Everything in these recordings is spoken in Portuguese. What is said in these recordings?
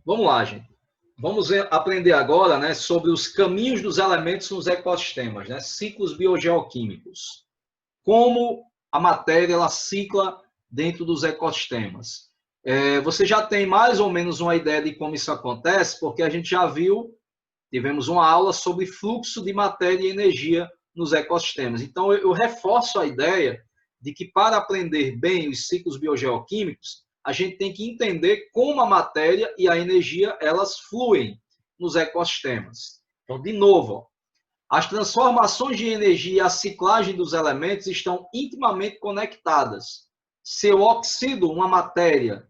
Vamos lá, gente. Vamos aprender agora, né, sobre os caminhos dos elementos nos ecossistemas, né, ciclos biogeoquímicos. Como a matéria ela cicla dentro dos ecossistemas. Você já tem mais ou menos uma ideia de como isso acontece, porque a gente já viu, tivemos uma aula sobre fluxo de matéria e energia nos ecossistemas. Então, eu reforço a ideia de que para aprender bem os ciclos biogeoquímicos, a gente tem que entender como a matéria e a energia elas fluem nos ecossistemas. Então, de novo, as transformações de energia e a ciclagem dos elementos estão intimamente conectadas. Se eu oxido uma matéria,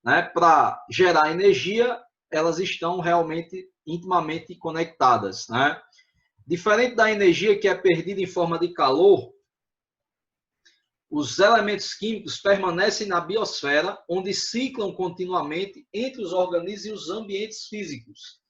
né, para gerar energia, elas estão realmente intimamente conectadas, né? Diferente da energia que é perdida em forma de calor, os elementos químicos permanecem na biosfera, onde ciclam continuamente entre os organismos e os ambientes físicos.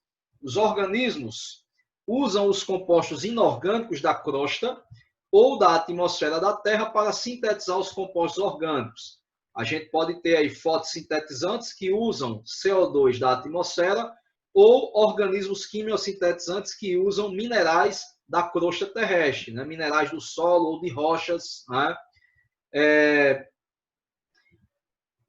Os organismos usam os compostos inorgânicos da crosta ou da atmosfera da Terra para sintetizar os compostos orgânicos. A gente pode ter aí fotossintetizantes que usam CO2 da atmosfera ou organismos quimiosintetizantes que usam minerais da crosta terrestre, né? Minerais do solo ou de rochas, né?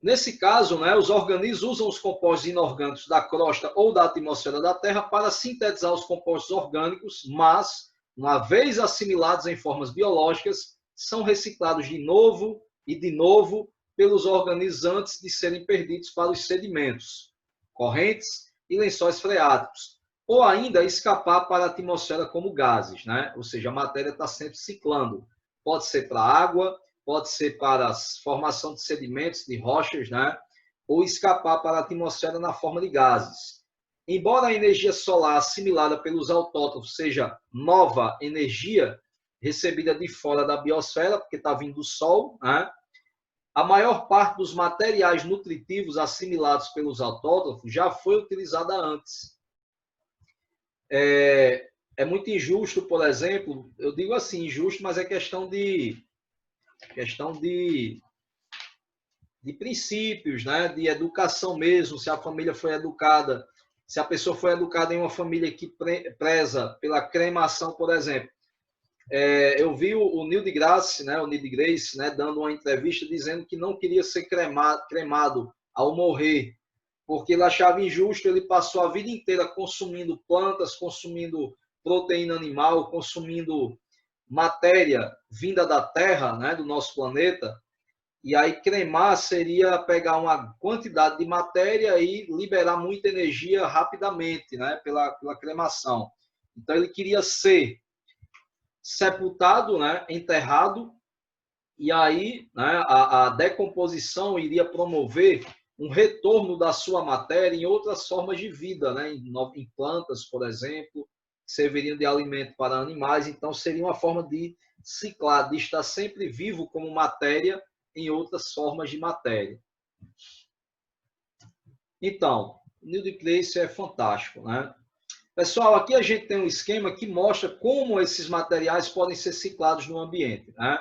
Nesse caso, né, os organismos usam os compostos inorgânicos da crosta ou da atmosfera da Terra para sintetizar os compostos orgânicos, mas, uma vez assimilados em formas biológicas, são reciclados de novo e de novo pelos organismos antes de serem perdidos para os sedimentos, correntes e lençóis freáticos, ou ainda escapar para a atmosfera como gases, né? Ou seja, a matéria está sempre ciclando. Pode ser para a água, pode ser para a formação de sedimentos, de rochas, né? Ou escapar para a atmosfera na forma de gases. Embora a energia solar assimilada pelos autótrofos seja nova energia recebida de fora da biosfera, porque está vindo do Sol, né? A maior parte dos materiais nutritivos assimilados pelos autótrofos já foi utilizada antes. É muito injusto, por exemplo, eu digo assim, injusto, mas é questão de princípios, né? De educação mesmo, se a família foi educada, se a pessoa foi educada em uma família que preza pela cremação, por exemplo. Eu vi o Neil deGrasse, né, o Neil deGrasse, né, dando uma entrevista dizendo que não queria ser cremado ao morrer, porque ele achava injusto, ele passou a vida inteira consumindo plantas, consumindo proteína animal, consumindo matéria vinda da Terra, né, do nosso planeta, e aí cremar seria pegar uma quantidade de matéria e liberar muita energia rapidamente, né, pela cremação. Então ele queria ser sepultado, né, enterrado, e aí, né, a decomposição iria promover um retorno da sua matéria em outras formas de vida, né, em plantas, por exemplo, que serviriam de alimento para animais. Então seria uma forma de ciclar, de estar sempre vivo como matéria em outras formas de matéria. Então, o Neil deGrasse é fantástico, né? Pessoal, aqui a gente tem um esquema que mostra como esses materiais podem ser ciclados no ambiente, né?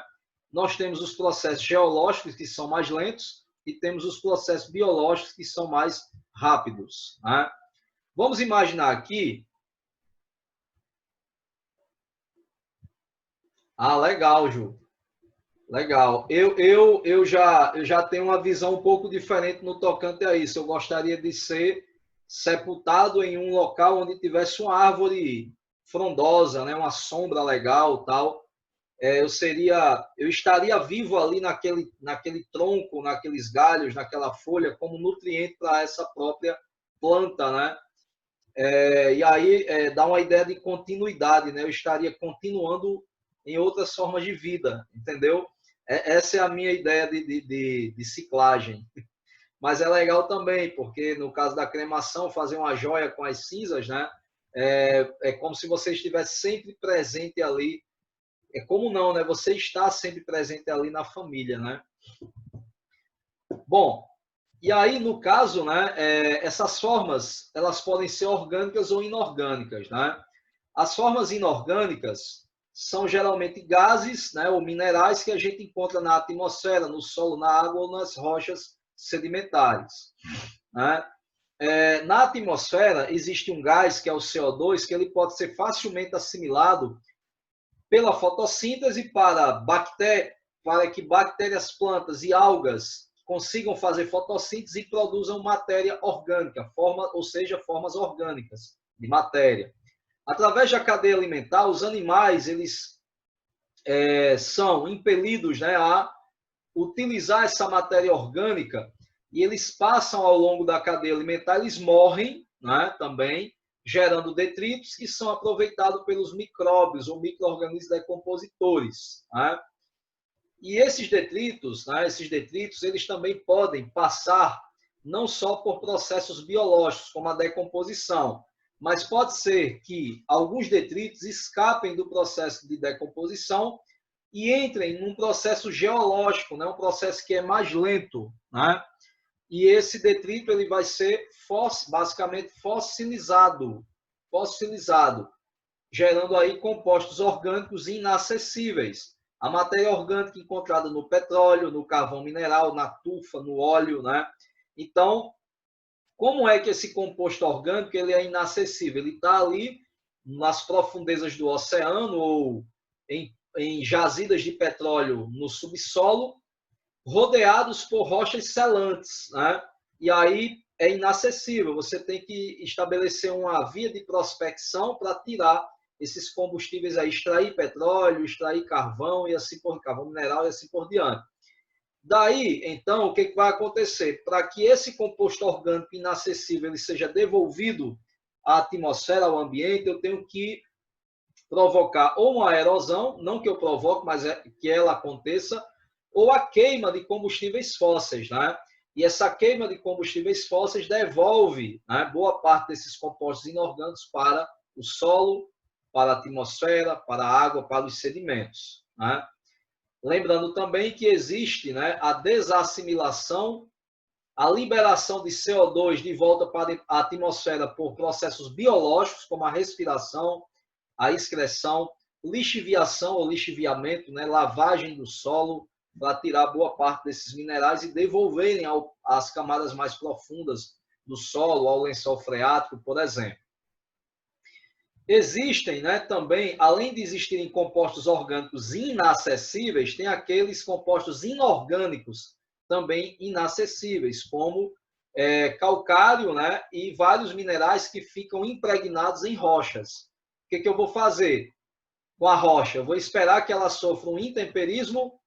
Nós temos os processos geológicos, que são mais lentos, e temos os processos biológicos, que são mais rápidos, né? Vamos imaginar aqui... Ah, legal, Ju. Legal. Eu já tenho uma visão um pouco diferente no tocante a isso. Eu gostaria de ser sepultado em um local onde tivesse uma árvore frondosa, né, uma sombra legal, tal. Eu estaria vivo ali naquele tronco, naqueles galhos, naquela folha, como nutriente para essa própria planta, né? E aí dá uma ideia de continuidade, né? Eu estaria continuando em outras formas de vida, entendeu? Essa é a minha ideia de ciclagem. Mas é legal também, porque no caso da cremação, fazer uma joia com as cinzas, né? É como se você estivesse sempre presente ali. É como não, né? Você está sempre presente ali na família, né? Bom, e aí, no caso, né, essas formas, elas podem ser orgânicas ou inorgânicas, né? As formas inorgânicas são geralmente gases, né, ou minerais que a gente encontra na atmosfera, no solo, na água ou nas rochas sedimentares, né? Na atmosfera existe um gás, que é o CO2, que ele pode ser facilmente assimilado pela fotossíntese para que bactérias, plantas e algas consigam fazer fotossíntese e produzam matéria orgânica, ou seja, formas orgânicas de matéria. Através da cadeia alimentar, os animais eles são impelidos, né, a utilizar essa matéria orgânica e eles passam ao longo da cadeia alimentar, eles morrem, né, também, gerando detritos que são aproveitados pelos micróbios ou micro-organismos decompositores. Né? E esses detritos, eles também podem passar não só por processos biológicos, como a decomposição, mas pode ser que alguns detritos escapem do processo de decomposição e entrem num processo geológico, né? Um processo que é mais lento. Né? E esse detrito ele vai ser basicamente fossilizado, gerando aí compostos orgânicos inacessíveis. A matéria orgânica encontrada no petróleo, no carvão mineral, na tufa, no óleo, né? Então, como é que esse composto orgânico ele é inacessível? Ele está ali nas profundezas do oceano ou em jazidas de petróleo no subsolo, rodeados por rochas selantes, né? E aí é inacessível. Você tem que estabelecer uma via de prospecção para tirar esses combustíveis aí, extrair petróleo, extrair carvão e assim por carvão mineral e assim por diante. Daí, então, o que vai acontecer? Para que esse composto orgânico inacessível ele seja devolvido à atmosfera, ao ambiente, eu tenho que provocar ou uma erosão, não que eu provoque, mas que ela aconteça, ou a queima de combustíveis fósseis, né? E essa queima de combustíveis fósseis devolve, né, boa parte desses compostos inorgânicos para o solo, para a atmosfera, para a água, para os sedimentos. Né? Lembrando também que existe, né, a desassimilação, a liberação de CO2 de volta para a atmosfera por processos biológicos, como a respiração, a excreção, lixiviação ou lixiviamento, né, lavagem do solo, para tirar boa parte desses minerais e devolverem às camadas mais profundas do solo, ao lençol freático, por exemplo. Existem, né, também, além de existirem compostos orgânicos inacessíveis, tem aqueles compostos inorgânicos também inacessíveis, como calcário, né, e vários minerais que ficam impregnados em rochas. O que eu vou fazer com a rocha? Eu vou esperar que ela sofra um intemperismo,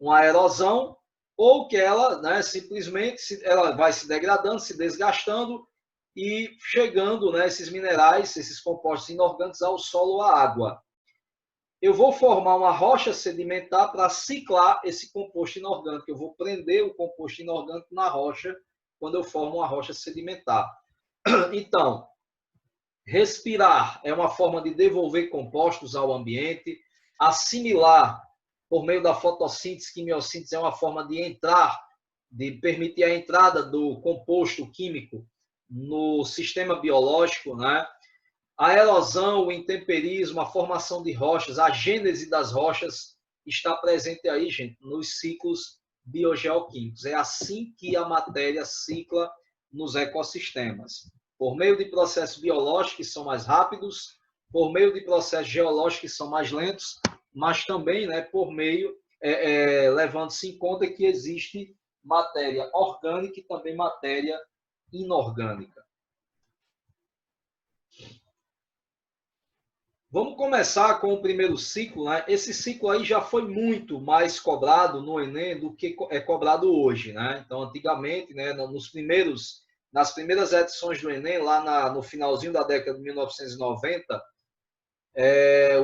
uma erosão, ou que ela, né, simplesmente ela vai se degradando, se desgastando e chegando, né, esses minerais, esses compostos inorgânicos ao solo ou à água. Eu vou formar uma rocha sedimentar para ciclar esse composto inorgânico. Eu vou prender o composto inorgânico na rocha quando eu formo uma rocha sedimentar. Então, respirar é uma forma de devolver compostos ao ambiente. Assimilar por meio da fotossíntese, quimiossíntese é uma forma de permitir a entrada do composto químico no sistema biológico, né? A erosão, o intemperismo, a formação de rochas, a gênese das rochas está presente aí, gente, nos ciclos biogeoquímicos. É assim que a matéria cicla nos ecossistemas. Por meio de processos biológicos que são mais rápidos, por meio de processos geológicos que são mais lentos, mas também, né, por meio, levando-se em conta que existe matéria orgânica e também matéria inorgânica. Vamos começar com o primeiro ciclo, né? Esse ciclo aí já foi muito mais cobrado no Enem do que é cobrado hoje, né? Então, antigamente, né, nas primeiras edições do Enem, lá no finalzinho da década de 1990,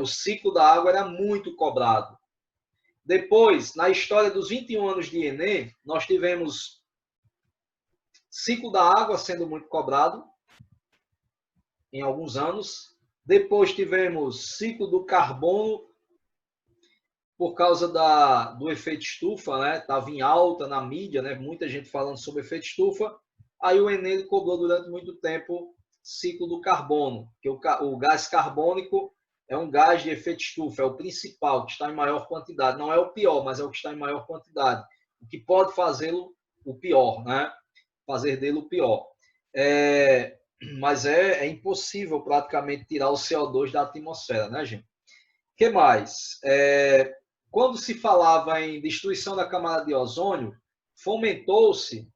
o ciclo da água era muito cobrado. Depois, na história dos 21 anos de Enem, nós tivemos ciclo da água sendo muito cobrado em alguns anos. Depois tivemos ciclo do carbono, por causa do efeito estufa, né? Estava em alta na mídia, né? Muita gente falando sobre efeito estufa. Aí o Enem cobrou durante muito tempo ciclo do carbono, que o gás carbônico é um gás de efeito estufa, é o principal, que está em maior quantidade. Não é o pior, mas é o que está em maior quantidade. O que pode fazê-lo o pior, né? Fazer dele o pior. Mas é impossível praticamente tirar o CO2 da atmosfera, né, gente? O que mais? Quando se falava em destruição da camada de ozônio, fomentou-se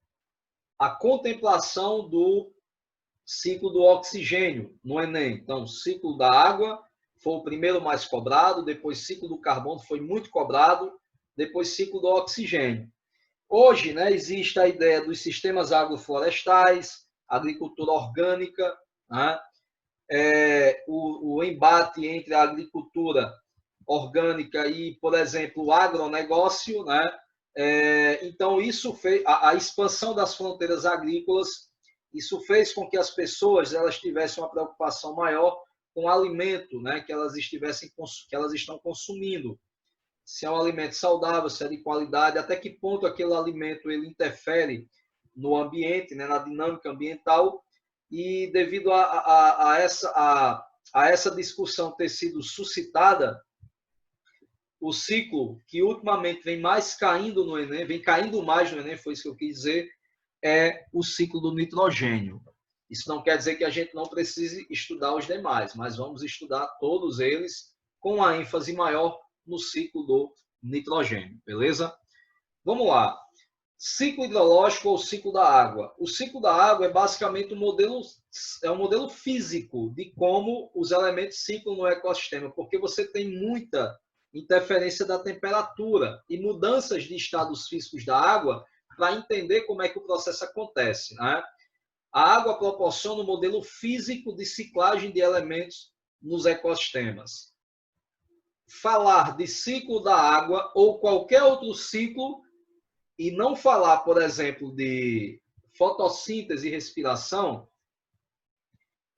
a contemplação do ciclo do oxigênio no Enem. Então, ciclo da água foi o primeiro mais cobrado, depois ciclo do carbono foi muito cobrado, depois ciclo do oxigênio. Hoje, né, existe a ideia dos sistemas agroflorestais, agricultura orgânica, né, o embate entre a agricultura orgânica e, por exemplo, o agronegócio, né? Então, isso fez a expansão das fronteiras agrícolas, isso fez com que as pessoas elas tivessem uma preocupação maior com o alimento, né? Que elas estão consumindo. Se é um alimento saudável, se é de qualidade, até que ponto aquele alimento ele interfere no ambiente, né? Na dinâmica ambiental. E devido a essa discussão ter sido suscitada, o ciclo que ultimamente vem mais caindo no Enem, vem caindo mais no Enem, foi isso que eu quis dizer, é o ciclo do nitrogênio. Isso não quer dizer que a gente não precise estudar os demais, mas vamos estudar todos eles com a ênfase maior no ciclo do nitrogênio, beleza? Vamos lá. Ciclo hidrológico ou ciclo da água. O ciclo da água é basicamente um modelo físico de como os elementos ciclam no ecossistema, porque você tem muita interferência da temperatura e mudanças de estados físicos da água para entender como é que o processo acontece, né? A água proporciona um modelo físico de ciclagem de elementos nos ecossistemas. Falar de ciclo da água ou qualquer outro ciclo e não falar, por exemplo, de fotossíntese e respiração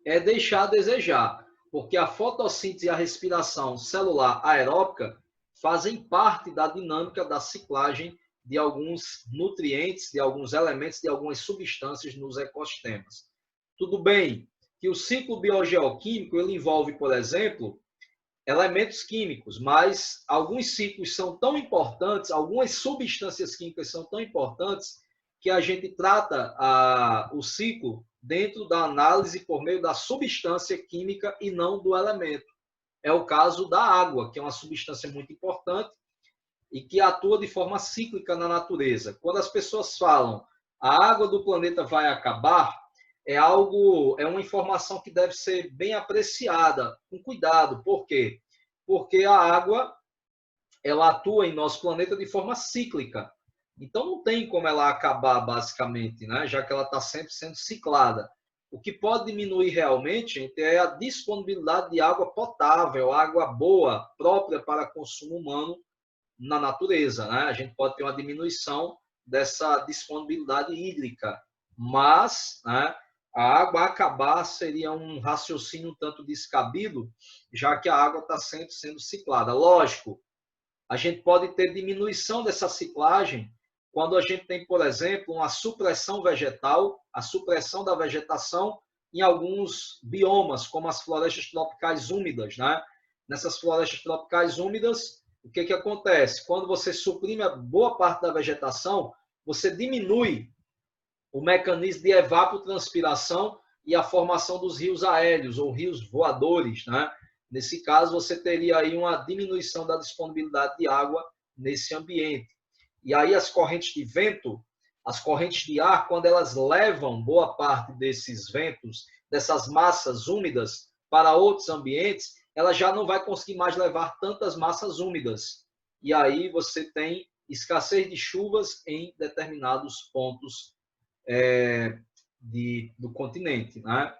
é deixar a desejar, porque a fotossíntese e a respiração celular aeróbica fazem parte da dinâmica da ciclagem de alguns nutrientes, de alguns elementos, de algumas substâncias nos ecossistemas. Tudo bem que o ciclo biogeoquímico ele envolve, por exemplo, elementos químicos, mas alguns ciclos são tão importantes, algumas substâncias químicas são tão importantes que a gente trata o ciclo dentro da análise por meio da substância química e não do elemento. É o caso da água, que é uma substância muito importante e que atua de forma cíclica na natureza. Quando as pessoas falam a água do planeta vai acabar, é uma informação que deve ser bem apreciada, com cuidado. Por quê? Porque a água ela atua em nosso planeta de forma cíclica. Então não tem como ela acabar basicamente, né? Já que ela está sempre sendo ciclada. O que pode diminuir realmente, gente, é a disponibilidade de água potável, água boa, própria para consumo humano na natureza, né? A gente pode ter uma diminuição dessa disponibilidade hídrica, mas, né, a água acabar seria um raciocínio um tanto descabido, já que a água está sempre sendo ciclada. Lógico, a gente pode ter diminuição dessa ciclagem quando a gente tem, por exemplo, uma supressão vegetal, a supressão da vegetação em alguns biomas, como as florestas tropicais úmidas, né? Nessas florestas tropicais úmidas, o que acontece? Quando você suprime boa parte da vegetação, você diminui o mecanismo de evapotranspiração e a formação dos rios aéreos ou rios voadores, né? Nesse caso, você teria aí uma diminuição da disponibilidade de água nesse ambiente. E aí as correntes de vento, as correntes de ar, quando elas levam boa parte desses ventos, dessas massas úmidas para outros ambientes, ela já não vai conseguir mais levar tantas massas úmidas. E aí você tem escassez de chuvas em determinados pontos do continente, né?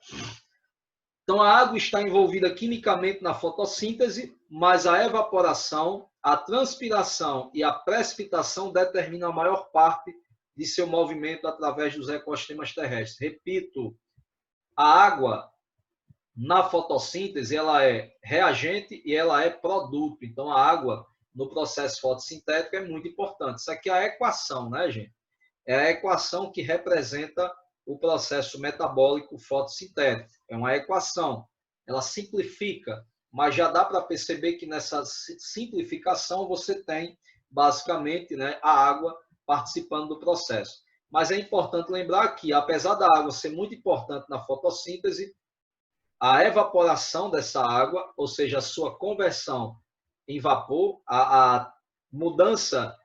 Então, a água está envolvida quimicamente na fotossíntese, mas a evaporação, a transpiração e a precipitação determinam a maior parte de seu movimento através dos ecossistemas terrestres. Repito, a água na fotossíntese ela é reagente e ela é produto. Então, a água no processo fotossintético é muito importante. Isso aqui é a equação, né, gente? É a equação que representa o processo metabólico fotossintético. É uma equação. Ela simplifica, mas já dá para perceber que nessa simplificação você tem, basicamente, né, a água participando do processo. Mas é importante lembrar que, apesar da água ser muito importante na fotossíntese, a evaporação dessa água, ou seja, a sua conversão em vapor, a mudança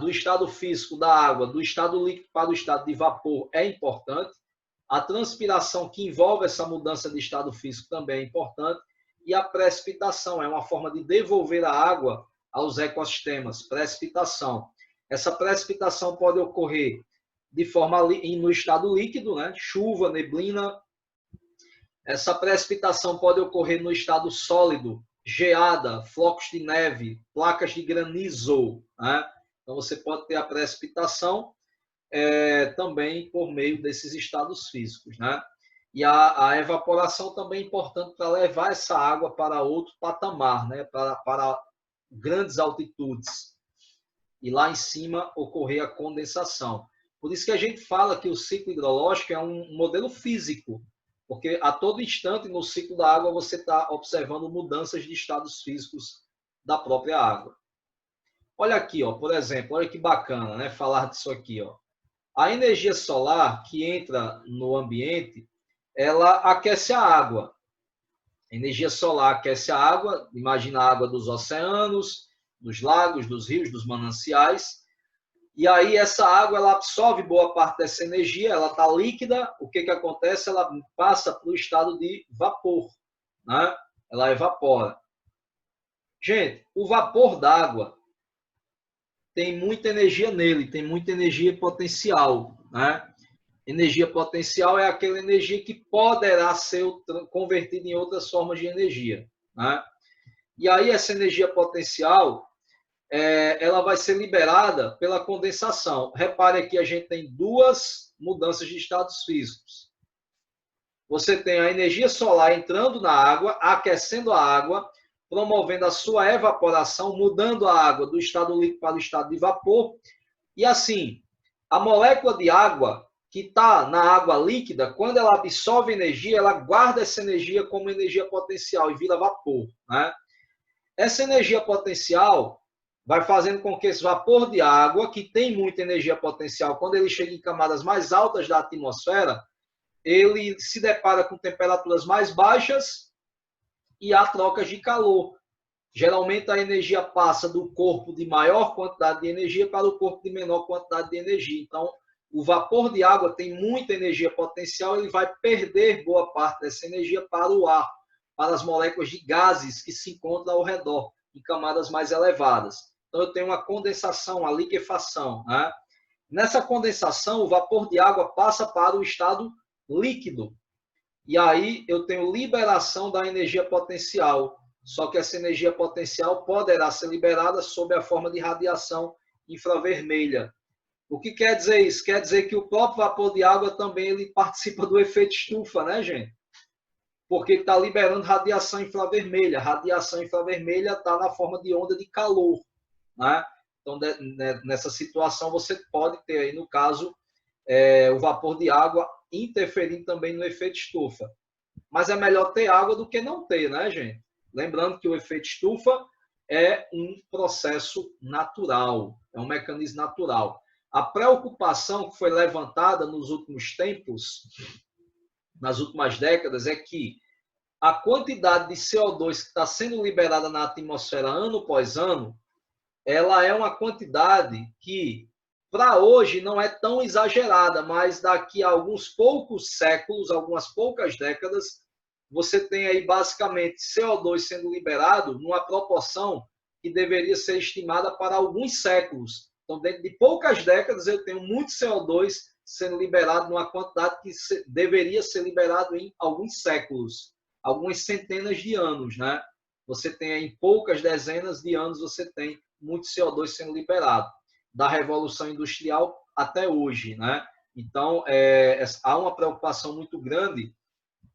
do estado físico da água, do estado líquido para o estado de vapor é importante. A transpiração que envolve essa mudança de estado físico também é importante. E a precipitação é uma forma de devolver a água aos ecossistemas. Precipitação. Essa precipitação pode ocorrer de forma no estado líquido, né? Chuva, neblina. Essa precipitação pode ocorrer no estado sólido, geada, flocos de neve, placas de granizo, né? Então você pode ter a precipitação também por meio desses estados físicos, né? E a evaporação também é importante para levar essa água para outro patamar, né? Para grandes altitudes. E lá em cima ocorrer a condensação. Por isso que a gente fala que o ciclo hidrológico é um modelo físico, porque a todo instante no ciclo da água você está observando mudanças de estados físicos da própria água. Olha aqui, ó, por exemplo, olha que bacana, né? Falar disso aqui, ó. A energia solar que entra no ambiente, ela aquece a água. A energia solar aquece a água, imagina a água dos oceanos, dos lagos, dos rios, dos mananciais. E aí essa água ela absorve boa parte dessa energia, ela está líquida, o que acontece? Ela passa para o estado de vapor, né? Ela evapora. Gente, o vapor d'água tem muita energia nele, tem muita energia potencial, né? Energia potencial é aquela energia que poderá ser convertida em outras formas de energia, né? E aí essa energia potencial ela vai ser liberada pela condensação. Repare que a gente tem duas mudanças de estados físicos. Você tem a energia solar entrando na água, aquecendo a água, promovendo a sua evaporação, mudando a água do estado líquido para o estado de vapor. E assim, a molécula de água que está na água líquida, quando ela absorve energia, ela guarda essa energia como energia potencial e vira vapor, né? Essa energia potencial vai fazendo com que esse vapor de água, que tem muita energia potencial, quando ele chega em camadas mais altas da atmosfera, ele se depara com temperaturas mais baixas e há trocas de calor. Geralmente a energia passa do corpo de maior quantidade de energia para o corpo de menor quantidade de energia. Então, o vapor de água tem muita energia potencial, ele vai perder boa parte dessa energia para o ar, para as moléculas de gases que se encontram ao redor, em camadas mais elevadas. Então, eu tenho uma condensação, uma liquefação, né? Nessa condensação, o vapor de água passa para o estado líquido. E aí eu tenho liberação da energia potencial. Só que essa energia potencial poderá ser liberada sob a forma de radiação infravermelha. O que quer dizer isso? Quer dizer que o próprio vapor de água também ele participa do efeito estufa, né, gente? Porque ele está liberando radiação infravermelha. Radiação infravermelha está na forma de onda de calor, né? Então, nessa situação, você pode ter aí, no caso, o vapor de água interferindo também no efeito estufa. Mas é melhor ter água do que não ter, né, gente? Lembrando que o efeito estufa é um processo natural, é um mecanismo natural. A preocupação que foi levantada nos últimos tempos, nas últimas décadas, é que a quantidade de CO2 que está sendo liberada na atmosfera ano após ano, ela é uma quantidade que, para hoje, não é tão exagerada, mas daqui a alguns poucos séculos, algumas poucas décadas, você tem aí basicamente CO2 sendo liberado numa proporção que deveria ser estimada para alguns séculos. Então, dentro de poucas décadas, eu tenho muito CO2 sendo liberado numa quantidade que deveria ser liberado em alguns séculos, algumas centenas de anos, né? Você tem aí, em poucas dezenas de anos, você tem muito CO2 sendo liberado, da Revolução Industrial até hoje, né? Então, há uma preocupação muito grande,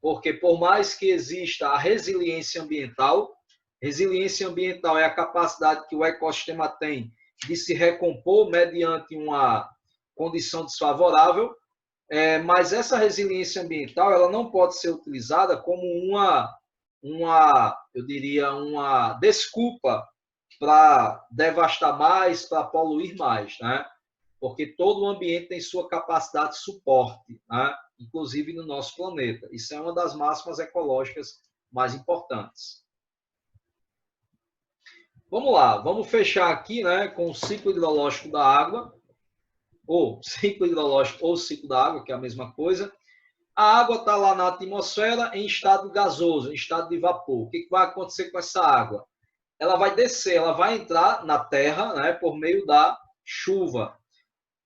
porque por mais que exista a resiliência ambiental é a capacidade que o ecossistema tem de se recompor mediante uma condição desfavorável, mas essa resiliência ambiental ela não pode ser utilizada como eu diria, uma desculpa para devastar mais, para poluir mais, né? porque todo o ambiente tem sua capacidade de suporte, né? Inclusive no nosso planeta. Isso é uma das máximas ecológicas mais importantes. Vamos lá, vamos fechar aqui, né, com o ciclo hidrológico da água, ou ciclo hidrológico ou ciclo da água, que é a mesma coisa. A água está lá na atmosfera em estado gasoso, em estado de vapor. O que vai acontecer com essa água? Ela vai descer, ela vai entrar na Terra, né, por meio da chuva.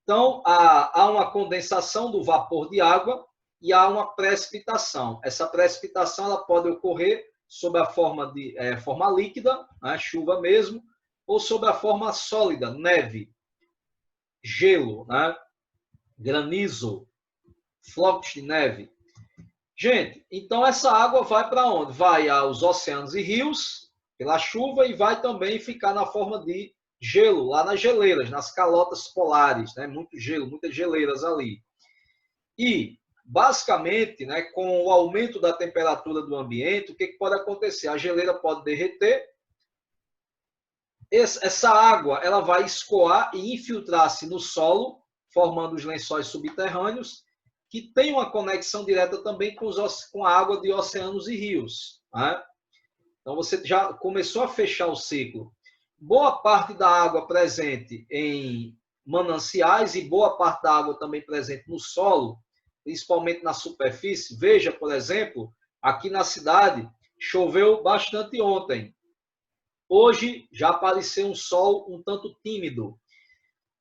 Então, há uma condensação do vapor de água e há uma precipitação. Essa precipitação ela pode ocorrer sob a forma de forma líquida, né, chuva mesmo, ou sob a forma sólida, neve, gelo, né, granizo, flocos de neve. Gente, então essa água vai para onde? Vai aos oceanos e rios, pela chuva, e vai também ficar na forma de gelo, lá nas geleiras, nas calotas polares, né? Muito gelo, muitas geleiras ali. E, basicamente, né, com o aumento da temperatura do ambiente, o que pode acontecer? A geleira pode derreter, essa água ela vai escoar e infiltrar-se no solo, formando os lençóis subterrâneos, que tem uma conexão direta também com a água de oceanos e rios. Né? Então, você já começou a fechar o ciclo. Boa parte da água presente em mananciais e boa parte da água também presente no solo, principalmente na superfície. Veja, por exemplo, aqui na cidade, choveu bastante ontem. Hoje já apareceu um sol um tanto tímido.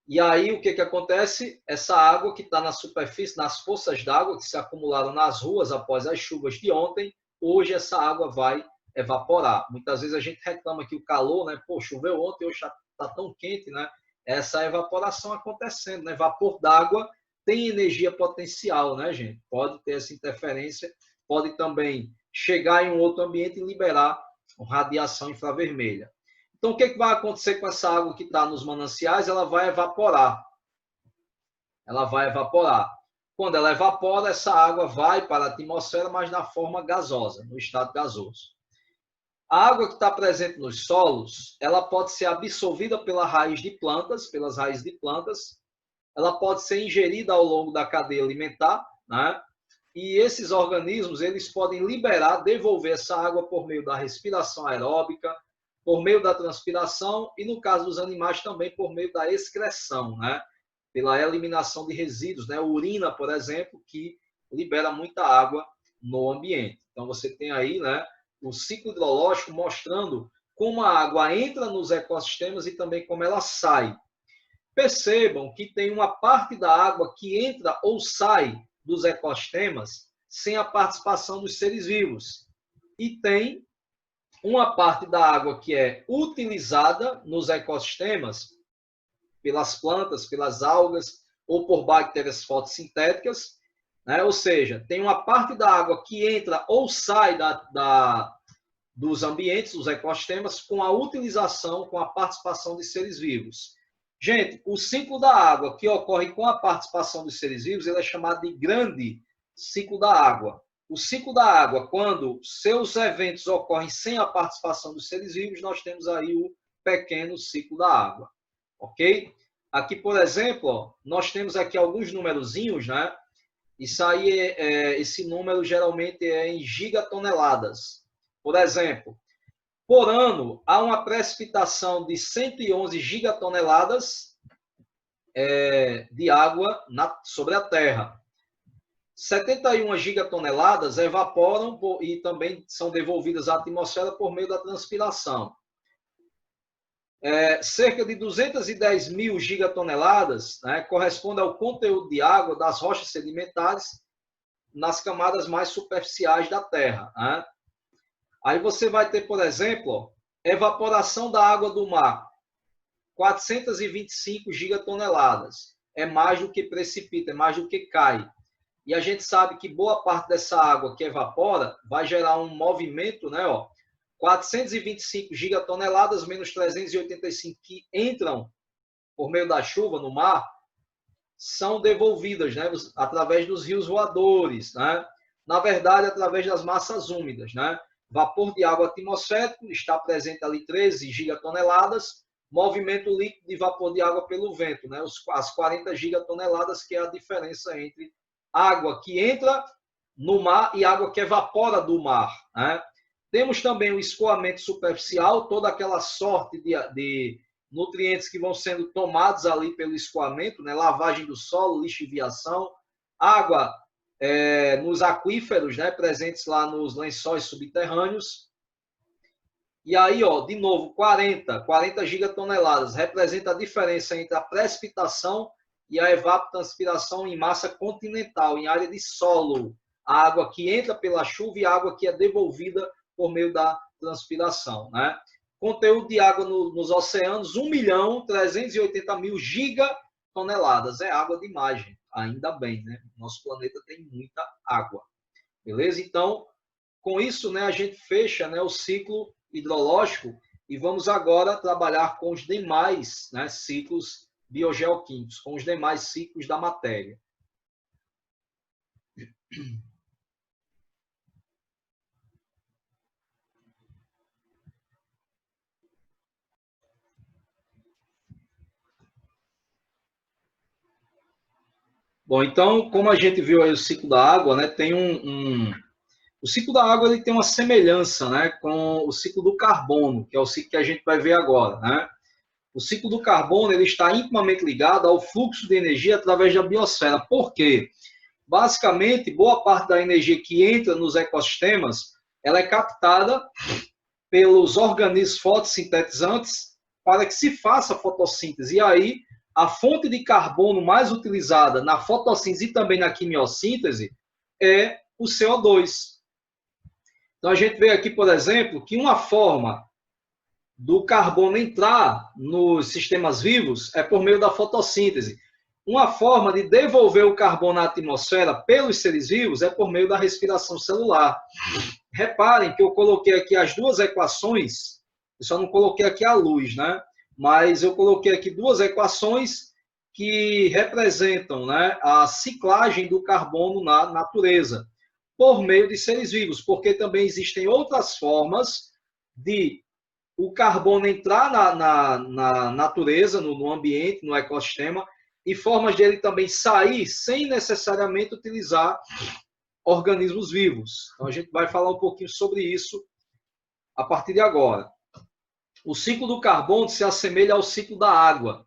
E aí, o que acontece? Essa água que está na superfície, nas poças d'água que se acumularam nas ruas após as chuvas de ontem, hoje essa água vai evaporar. Muitas vezes a gente reclama que o calor, né? Pô, choveu ontem, hoje está tão quente, né? Essa evaporação acontecendo, né? Vapor d'água tem energia potencial, né, gente? Pode ter essa interferência, pode também chegar em um outro ambiente e liberar radiação infravermelha. Então, o que vai acontecer com essa água que está nos mananciais? Ela vai evaporar. Ela vai evaporar. Quando ela evapora, essa água vai para a atmosfera, mas na forma gasosa, no estado gasoso. A água que está presente nos solos, ela pode ser absorvida pela raiz de plantas, pelas raízes de plantas. Ela pode ser ingerida ao longo da cadeia alimentar, né? E esses organismos, eles podem liberar, devolver essa água por meio da respiração aeróbica, por meio da transpiração e, no caso dos animais, também por meio da excreção, né? Pela eliminação de resíduos, né? Urina, por exemplo, que libera muita água no ambiente. Então, você tem aí, né, o ciclo hidrológico mostrando como a água entra nos ecossistemas e também como ela sai. Percebam que tem uma parte da água que entra ou sai dos ecossistemas sem a participação dos seres vivos. E tem uma parte da água que é utilizada nos ecossistemas pelas plantas, pelas algas ou por bactérias fotossintéticas, né? Ou seja, tem uma parte da água que entra ou sai dos ambientes, dos ecossistemas, com a utilização, com a participação de seres vivos. Gente, o ciclo da água que ocorre com a participação dos seres vivos, ele é chamado de grande ciclo da água. O ciclo da água, quando seus eventos ocorrem sem a participação dos seres vivos, nós temos aí o pequeno ciclo da água, ok? Aqui, por exemplo, ó, nós temos aqui alguns numerozinhos, né? Isso aí, esse número geralmente é em gigatoneladas. Por exemplo, por ano, há uma precipitação de 111 gigatoneladas de água sobre a Terra. 71 gigatoneladas evaporam e também são devolvidas à atmosfera por meio da transpiração. Cerca de 210 mil gigatoneladas, né, corresponde ao conteúdo de água das rochas sedimentares nas camadas mais superficiais da Terra. Né? Aí você vai ter, por exemplo, evaporação da água do mar, 425 gigatoneladas. É mais do que precipita, é mais do que cai. E a gente sabe que boa parte dessa água que evapora vai gerar um movimento, né? Ó, 425 gigatoneladas menos 385 que entram por meio da chuva no mar são devolvidas, né? Através dos rios voadores, né? Na verdade, através das massas úmidas, né? Vapor de água atmosférico está presente ali 13 gigatoneladas, movimento líquido de vapor de água pelo vento, né? As 40 gigatoneladas, que é a diferença entre água que entra no mar e água que evapora do mar, né? Temos também o escoamento superficial, toda aquela sorte de nutrientes que vão sendo tomados ali pelo escoamento, né? Lavagem do solo, lixiviação, água nos aquíferos, né? Presentes lá nos lençóis subterrâneos. E aí, ó, de novo, 40 gigatoneladas representa a diferença entre a precipitação e a evapotranspiração em massa continental, em área de solo. A água que entra pela chuva e a água que é devolvida por meio da transpiração, né? Conteúdo de água nos oceanos, 1.380.000 gigatoneladas. É água de margem, ainda bem, né? Nosso planeta tem muita água. Beleza? Então, com isso, né, a gente fecha, né, o ciclo hidrológico e vamos agora trabalhar com os demais, né, ciclos biogeoquímicos, com os demais ciclos da matéria. Bom, então, como a gente viu aí o ciclo da água, né, tem o ciclo da água ele tem uma semelhança, né, com o ciclo do carbono, que é o ciclo que a gente vai ver agora, né? O ciclo do carbono ele está intimamente ligado ao fluxo de energia através da biosfera. Por quê? Basicamente, boa parte da energia que entra nos ecossistemas, ela é captada pelos organismos fotossintetizantes para que se faça a fotossíntese. E aí, a fonte de carbono mais utilizada na fotossíntese e também na quimiossíntese é o CO2. Então, a gente vê aqui, por exemplo, que uma forma do carbono entrar nos sistemas vivos é por meio da fotossíntese. Uma forma de devolver o carbono à atmosfera pelos seres vivos é por meio da respiração celular. Reparem que eu coloquei aqui as duas equações, eu só não coloquei aqui a luz, né? Mas eu coloquei aqui duas equações que representam, né, a ciclagem do carbono na natureza, por meio de seres vivos, porque também existem outras formas de o carbono entrar na natureza, no ambiente, no ecossistema, e formas de ele também sair sem necessariamente utilizar organismos vivos. Então, a gente vai falar um pouquinho sobre isso a partir de agora. O ciclo do carbono se assemelha ao ciclo da água,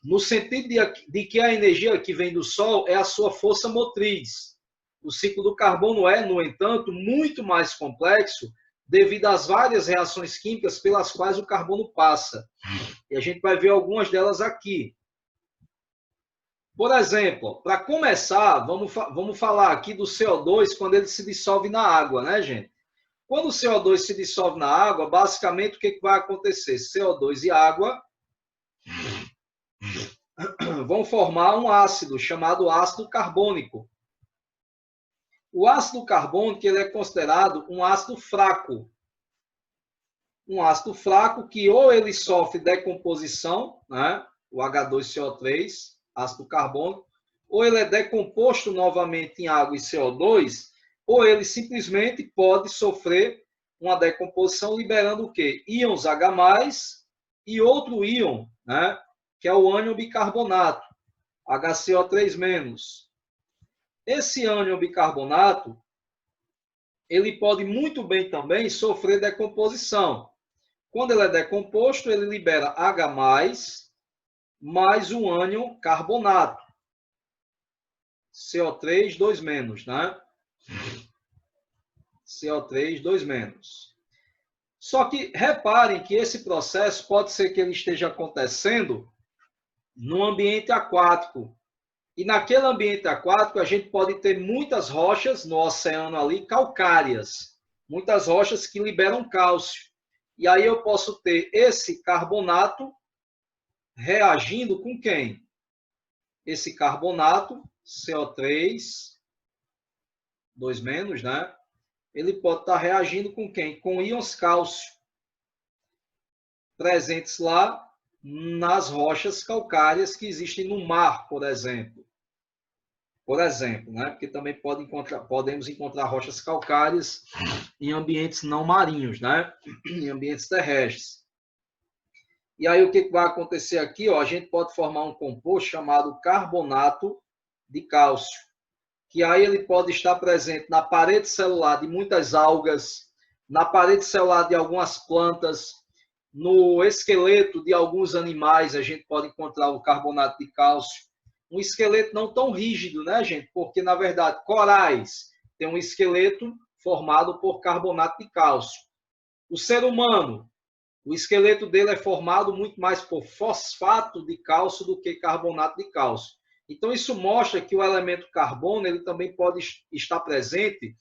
no sentido de que a energia que vem do Sol é a sua força motriz. O ciclo do carbono é, no entanto, muito mais complexo devido às várias reações químicas pelas quais o carbono passa. E a gente vai ver algumas delas aqui. Por exemplo, para começar, vamos falar aqui do CO2 quando ele se dissolve na água, né, gente? Quando o CO2 se dissolve na água, basicamente o que vai acontecer? CO2 e água vão formar um ácido chamado ácido carbônico. O ácido carbônico ele é considerado um ácido fraco. Um ácido fraco que ou ele sofre decomposição, né? O H2CO3, ácido carbônico, ou ele é decomposto novamente em água e CO2, ou ele simplesmente pode sofrer uma decomposição liberando o quê? Íons H+, e outro íon, né? Que é o ânion bicarbonato, HCO3-. Esse ânion bicarbonato, ele pode muito bem também sofrer decomposição. Quando ele é decomposto, ele libera H+, mais o ânion carbonato, CO3, 2-, né? CO3, 2-. Só que reparem que esse processo pode ser que ele esteja acontecendo no ambiente aquático. E naquele ambiente aquático, a gente pode ter muitas rochas no oceano ali, calcárias. Muitas rochas que liberam cálcio. E aí eu posso ter esse carbonato reagindo com quem? Esse carbonato, CO3, 2-, né? Ele pode estar reagindo com quem? Com íons cálcio, presentes lá nas rochas calcárias que existem no mar, por exemplo. Né? Porque também podemos encontrar rochas calcárias em ambientes não marinhos, né? Em ambientes terrestres. E aí o que vai acontecer aqui? Ó, a gente pode formar um composto chamado carbonato de cálcio, que aí ele pode estar presente na parede celular de muitas algas, na parede celular de algumas plantas, no esqueleto de alguns animais a gente pode encontrar o carbonato de cálcio. Um esqueleto não tão rígido, né, gente? Porque, na verdade, corais tem um esqueleto formado por carbonato de cálcio. O ser humano, o esqueleto dele é formado muito mais por fosfato de cálcio do que carbonato de cálcio. Então, isso mostra que o elemento carbono ele também pode estar presente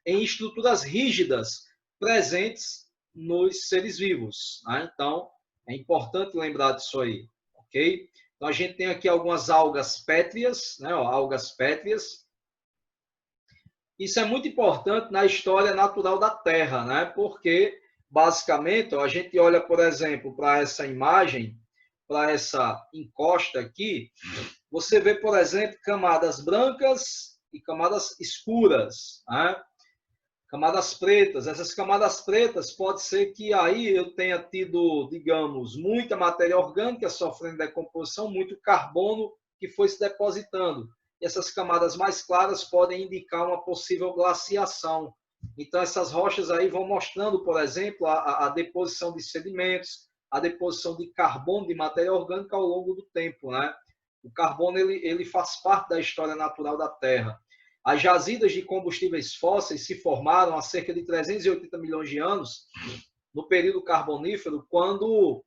em estruturas rígidas presentes nos seres vivos. Né? Então, é importante lembrar disso aí, ok? Então, a gente tem aqui algumas algas pétreas, né? Ó, algas pétreas. Isso é muito importante na história natural da Terra, né? Porque, basicamente, ó, a gente olha, por exemplo, para essa imagem, para essa encosta aqui, você vê, por exemplo, camadas brancas e camadas escuras, né? Camadas pretas. Essas camadas pretas pode ser que aí eu tenha tido, digamos, muita matéria orgânica sofrendo decomposição, muito carbono que foi se depositando. E essas camadas mais claras podem indicar uma possível glaciação. Então, essas rochas aí vão mostrando, por exemplo, a deposição de sedimentos, a deposição de carbono, de matéria orgânica ao longo do tempo, né? O carbono ele faz parte da história natural da Terra. As jazidas de combustíveis fósseis se formaram há cerca de 380 milhões de anos, no período carbonífero, quando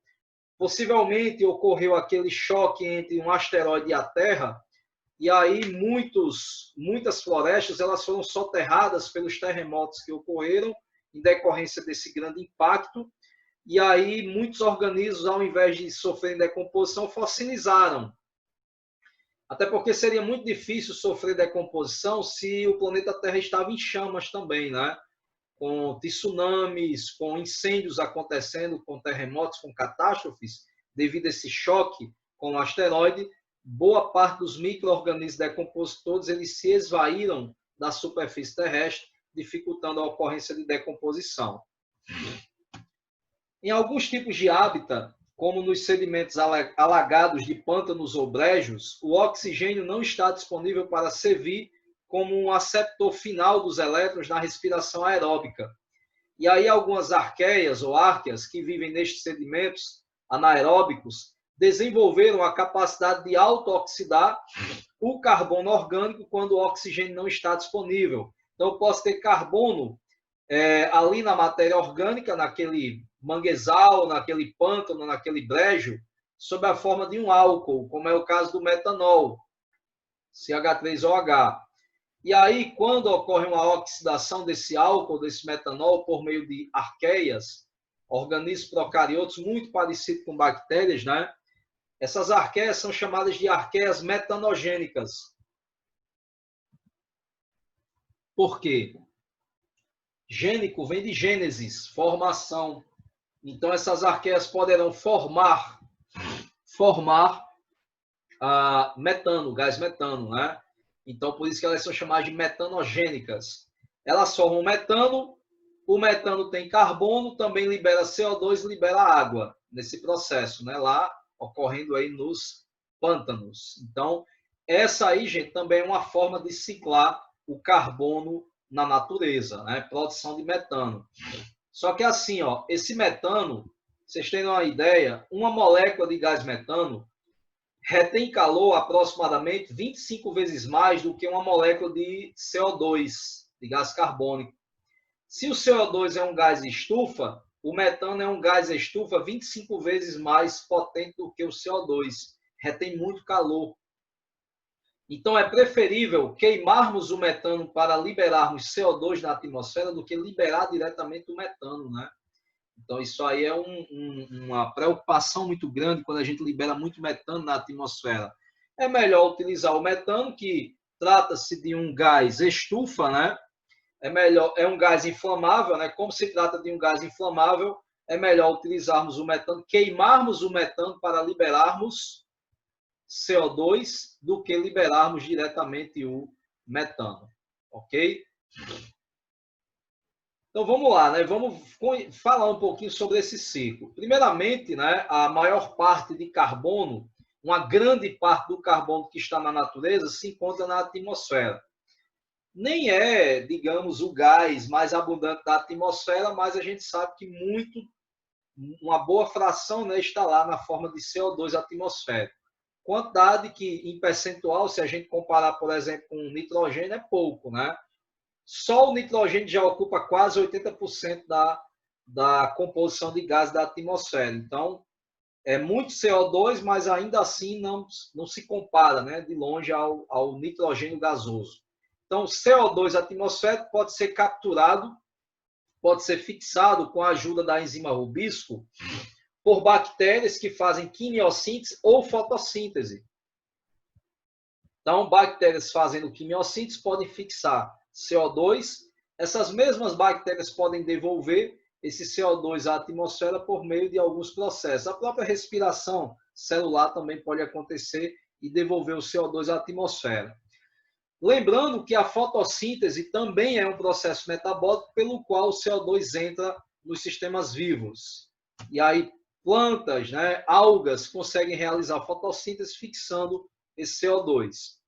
possivelmente ocorreu aquele choque entre um asteroide e a Terra, e aí muitas florestas elas foram soterradas pelos terremotos que ocorreram em decorrência desse grande impacto, e aí muitos organismos, ao invés de sofrerem decomposição, fossilizaram. Até porque seria muito difícil sofrer decomposição se o planeta Terra estava em chamas também, né? Com tsunamis, com incêndios acontecendo, com terremotos, com catástrofes, devido a esse choque com o asteroide, boa parte dos micro-organismos decompositores eles se esvaíram da superfície terrestre, dificultando a ocorrência de decomposição. Em alguns tipos de hábitat, como nos sedimentos alagados de pântanos ou brejos, o oxigênio não está disponível para servir como um aceptor final dos elétrons na respiração aeróbica. E aí algumas arqueias ou árqueas que vivem nestes sedimentos anaeróbicos desenvolveram a capacidade de auto-oxidar o carbono orgânico quando o oxigênio não está disponível. Então, eu posso ter carbono ali na matéria orgânica, naquele manguezal, naquele pântano, naquele brejo, sob a forma de um álcool, como é o caso do metanol, CH3OH. E aí, quando ocorre uma oxidação desse álcool, desse metanol, por meio de arqueias, organismos procariotos muito parecidos com bactérias, né? Essas arqueias são chamadas de arqueias metanogênicas. Por quê? Gênico vem de gênesis, formação. Então, essas arqueias poderão formar metano, gás metano, né? Então, por isso que elas são chamadas de metanogênicas. Elas formam metano, o metano tem carbono, também libera CO2 e libera água nesse processo, né? Lá ocorrendo aí nos pântanos. Então, essa aí, gente, também é uma forma de ciclar o carbono na natureza, né? Produção de metano. Só que assim, ó, esse metano, vocês têm uma ideia, uma molécula de gás metano retém calor aproximadamente 25 vezes mais do que uma molécula de CO2, de gás carbônico. Se o CO2 é um gás estufa, o metano é um gás estufa 25 vezes mais potente do que o CO2. Retém muito calor. Então, é preferível queimarmos o metano para liberarmos CO2 na atmosfera do que liberar diretamente o metano, né? Então, isso aí é uma preocupação muito grande quando a gente libera muito metano na atmosfera. É melhor utilizar o metano, que trata-se de um gás estufa, né? É um gás inflamável, né? Como se trata de um gás inflamável, é melhor utilizarmos o metano, queimarmos o metano para liberarmos CO2 do que liberarmos diretamente o metano, ok? Então vamos lá, né? Vamos falar um pouquinho sobre esse ciclo. Primeiramente, né, a maior parte de carbono, uma grande parte do carbono que está na natureza se encontra na atmosfera. Nem é, digamos, o gás mais abundante da atmosfera, mas a gente sabe que uma boa fração, né, está lá na forma de CO2 atmosférico. Quantidade que, em percentual, se a gente comparar, por exemplo, com nitrogênio, é pouco, né? Só o nitrogênio já ocupa quase 80% da composição de gás da atmosfera. Então, é muito CO2, mas ainda assim não se compara, né, de longe ao nitrogênio gasoso. Então, CO2 atmosférico pode ser capturado, pode ser fixado com a ajuda da enzima rubisco por bactérias que fazem quimiossíntese ou fotossíntese. Então, bactérias fazendo quimiossíntese podem fixar CO2. Essas mesmas bactérias podem devolver esse CO2 à atmosfera por meio de alguns processos. A própria respiração celular também pode acontecer e devolver o CO2 à atmosfera. Lembrando que a fotossíntese também é um processo metabólico pelo qual o CO2 entra nos sistemas vivos. E aí plantas, né, algas conseguem realizar fotossíntese fixando esse CO2.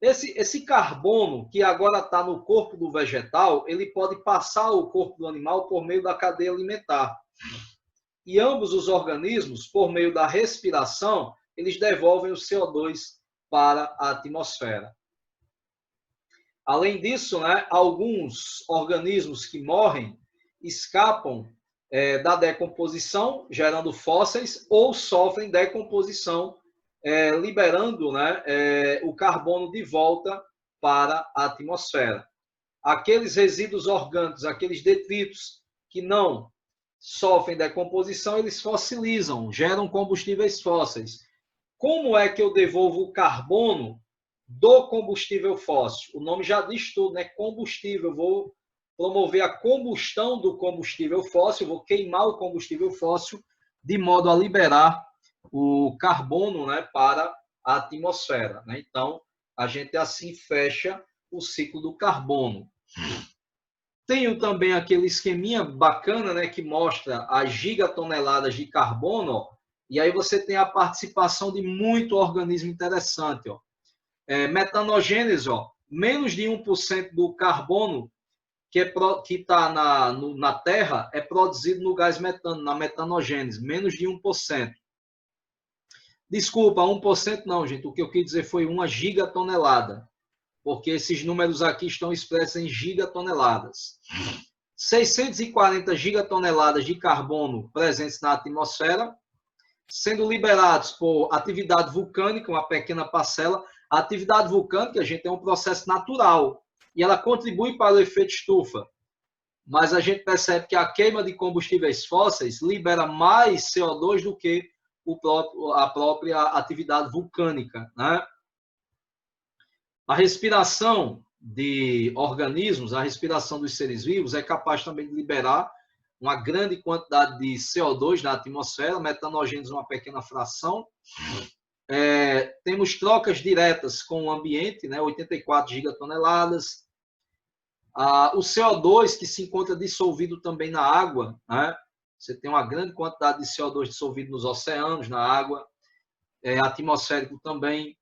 Esse carbono que agora está no corpo do vegetal, ele pode passar ao corpo do animal por meio da cadeia alimentar. E ambos os organismos, por meio da respiração, eles devolvem o CO2 para a atmosfera. Além disso, né, alguns organismos que morrem escapam da decomposição, gerando fósseis, ou sofrem decomposição, liberando, né, o carbono de volta para a atmosfera. Aqueles resíduos orgânicos, aqueles detritos que não sofrem decomposição, eles fossilizam, geram combustíveis fósseis. Como é que eu devolvo o carbono do combustível fóssil? O nome já diz tudo, né? Combustível. Eu vou promover a combustão do combustível fóssil, vou queimar o combustível fóssil de modo a liberar o carbono, né, para a atmosfera, né? Então, a gente assim fecha o ciclo do carbono. Tenho também aquele esqueminha bacana, né, que mostra as gigatoneladas de carbono, ó, e aí você tem a participação de muito organismo interessante, ó. Metanogênese, ó, menos de 1% do carbono que está na Terra é produzido no gás metano, na metanogênese, menos de 1%. Desculpa, 1% não, gente, o que eu quis dizer foi 1 gigatonelada, porque esses números aqui estão expressos em gigatoneladas. 640 gigatoneladas de carbono presentes na atmosfera, sendo liberados por atividade vulcânica, uma pequena parcela. A atividade vulcânica, gente, é um processo natural e ela contribui para o efeito estufa. Mas a gente percebe que a queima de combustíveis fósseis libera mais CO2 do que a própria atividade vulcânica, né? A respiração de organismos, a respiração dos seres vivos é capaz também de liberar uma grande quantidade de CO2 na atmosfera, metanogênese uma pequena fração. Temos trocas diretas com o ambiente, né, 84 gigatoneladas. O CO2 que se encontra dissolvido também na água, né? Você tem uma grande quantidade de CO2 dissolvido nos oceanos, na água, atmosférico também.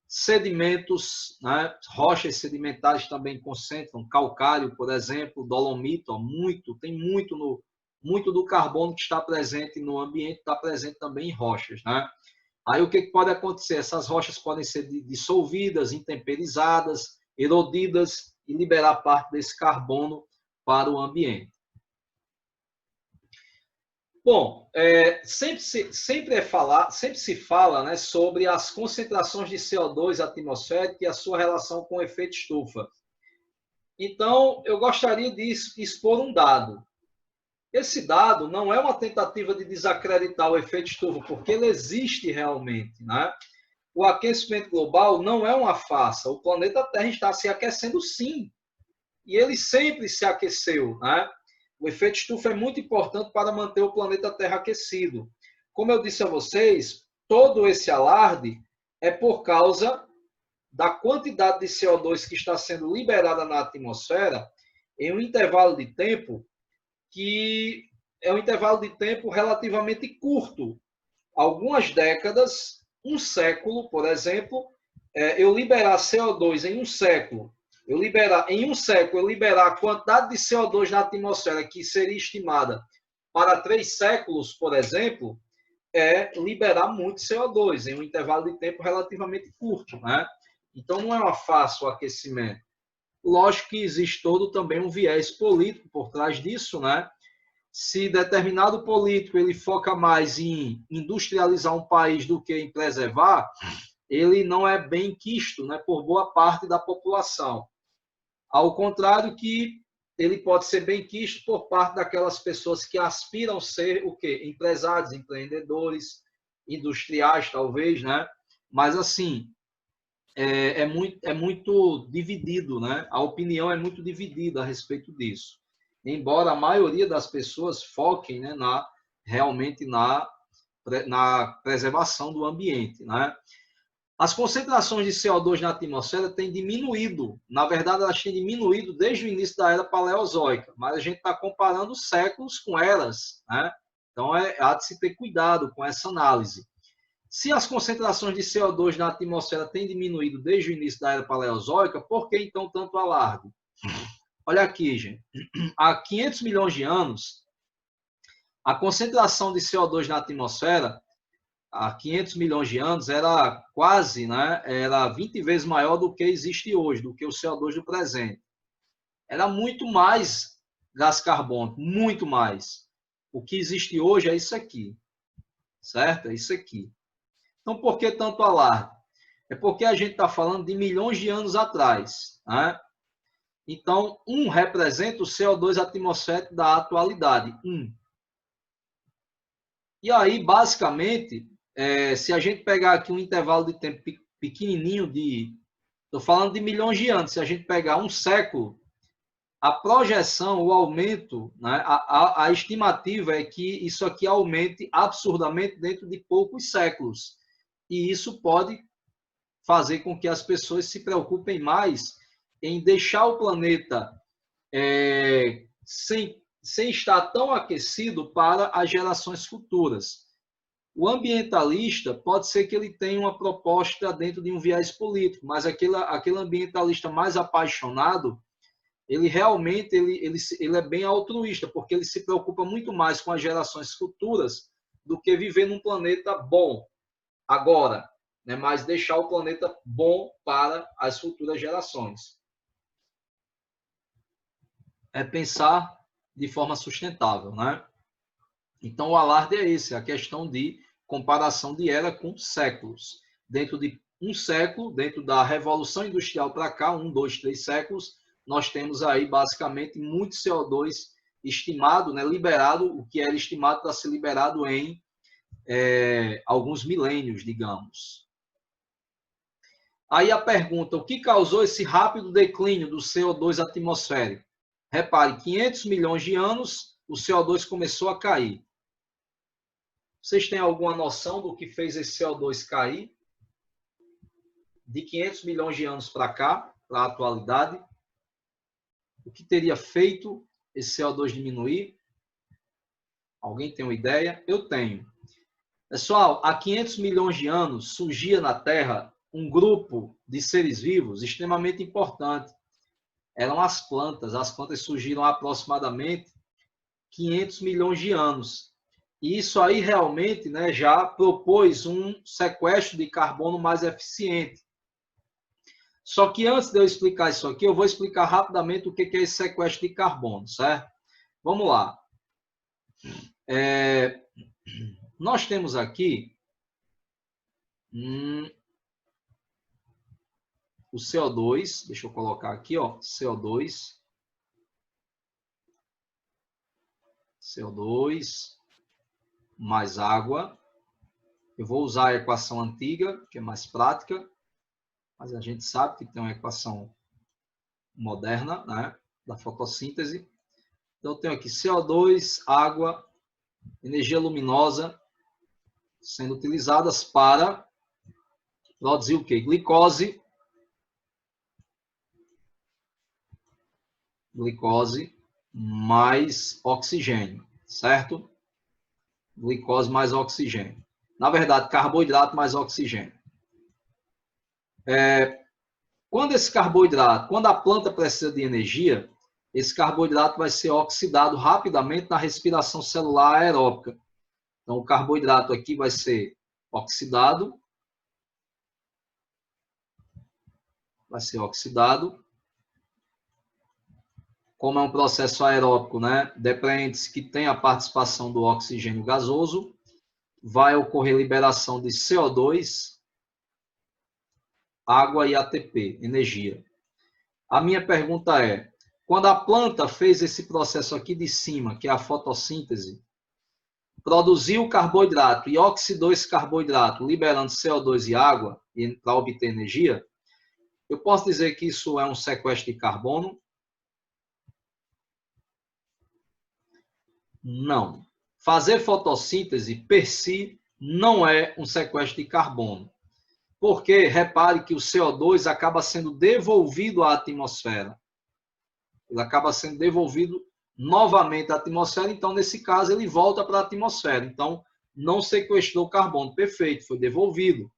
Sedimentos, né? Rochas sedimentares também concentram, calcário, por exemplo, dolomito, tem muito do carbono que está presente no ambiente, está presente também em rochas, né? Aí o que pode acontecer? Essas rochas podem ser dissolvidas, intemperizadas, erodidas e liberar parte desse carbono para o ambiente. Bom, sempre se fala, né, sobre as concentrações de CO2 atmosférico e a sua relação com o efeito estufa. Então, eu gostaria de expor um dado. Esse dado não é uma tentativa de desacreditar o efeito estufa, porque ele existe realmente, né? O aquecimento global não é uma farsa. O planeta Terra está se aquecendo, sim. E ele sempre se aqueceu, né? O efeito estufa é muito importante para manter o planeta Terra aquecido. Como eu disse a vocês, todo esse alarde é por causa da quantidade de CO2 que está sendo liberada na atmosfera em um intervalo de tempo que é um intervalo de tempo relativamente curto. Algumas décadas, um século, por exemplo, eu liberar CO2 em um século, em um século, eu liberar a quantidade de CO2 na atmosfera que seria estimada para 3 séculos, por exemplo, é liberar muito CO2 em um intervalo de tempo relativamente curto, né? Então, não é um fácil aquecimento. Lógico que existe todo também um viés político por trás disso, né? Se determinado político ele foca mais em industrializar um país do que em preservar, ele não é bem quisto, né, por boa parte da população. Ao contrário que ele pode ser bem quisto por parte daquelas pessoas que aspiram ser o quê? Empresários, empreendedores, industriais, talvez, né? Mas assim, é muito dividido, né? A opinião é muito dividida a respeito disso. Embora a maioria das pessoas foquem, né, realmente na preservação do ambiente, né? As concentrações de CO2 na atmosfera têm diminuído. Na verdade, elas têm diminuído desde o início da era paleozoica, mas a gente está comparando séculos com eras, né? Então, há de se ter cuidado com essa análise. Se as concentrações de CO2 na atmosfera têm diminuído desde o início da era paleozoica, por que então tanto alarde? Olha aqui, gente. Há 500 milhões de anos, a concentração de CO2 na atmosfera, há 500 milhões de anos, era quase, né, era 20 vezes maior do que existe hoje, do que o CO2 do presente. Era muito mais gás carbônico, muito mais. O que existe hoje é isso aqui, certo? É isso aqui. Então, por que tanto alarde? É porque a gente está falando de milhões de anos atrás, né? Então, 1 representa o CO2 atmosférico da atualidade, 1. E aí, basicamente, se a gente pegar aqui um intervalo de tempo pequenininho estou falando de milhões de anos, se a gente pegar um século, a projeção, o aumento, né, a estimativa é que isso aqui aumente absurdamente dentro de poucos séculos. E isso pode fazer com que as pessoas se preocupem mais em deixar o planeta sem estar tão aquecido para as gerações futuras. O ambientalista pode ser que ele tenha uma proposta dentro de um viés político, mas aquele ambientalista mais apaixonado, ele realmente ele é bem altruísta, porque ele se preocupa muito mais com as gerações futuras do que viver num planeta bom agora, né? Mas deixar o planeta bom para as futuras gerações. É pensar de forma sustentável, né? Então, o alarde é esse, a questão de comparação de era com séculos. Dentro de um século, dentro da Revolução Industrial para cá, 1, 2, 3 séculos, nós temos aí basicamente muito CO2 estimado, né, liberado, o que era estimado para ser liberado em alguns milênios, digamos. Aí a pergunta, o que causou esse rápido declínio do CO2 atmosférico? Repare, 500 milhões de anos, o CO2 começou a cair. Vocês têm alguma noção do que fez esse CO2 cair? De 500 milhões de anos para cá, para a atualidade? O que teria feito esse CO2 diminuir? Alguém tem uma ideia? Eu tenho. Pessoal, há 500 milhões de anos surgia na Terra um grupo de seres vivos extremamente importante. Eram as plantas. As plantas surgiram há aproximadamente 500 milhões de anos. E isso aí realmente, né, já propôs um sequestro de carbono mais eficiente. Só que antes de eu explicar isso aqui, eu vou explicar rapidamente o que é esse sequestro de carbono, certo? Vamos lá. Nós temos aqui o CO2, deixa eu colocar aqui, ó, CO2 mais água. Eu vou usar a equação antiga, que é mais prática, mas a gente sabe que tem uma equação moderna, né, da fotossíntese. Então, eu tenho aqui CO2, água, energia luminosa, sendo utilizadas para produzir o quê? Glicose glicose mais oxigênio, certo? Glicose mais oxigênio. Na verdade, carboidrato mais oxigênio. Quando esse carboidrato, quando a planta precisa de energia, esse carboidrato vai ser oxidado rapidamente na respiração celular aeróbica. Então, o carboidrato aqui vai ser oxidado. Vai ser oxidado. Como é um processo aeróbico, né? Depende que tem a participação do oxigênio gasoso, vai ocorrer liberação de CO2, água e ATP, energia. A minha pergunta é, quando a planta fez esse processo aqui de cima, que é a fotossíntese, produziu carboidrato e oxidou esse carboidrato, liberando CO2 e água para obter energia, eu posso dizer que isso é um sequestro de carbono? Não. Fazer fotossíntese, per si, não é um sequestro de carbono. Porque, repare que o CO2 acaba sendo devolvido à atmosfera. Ele acaba sendo devolvido novamente à atmosfera, então, nesse caso, ele volta para a atmosfera. Então, não sequestrou carbono. Perfeito, foi devolvido.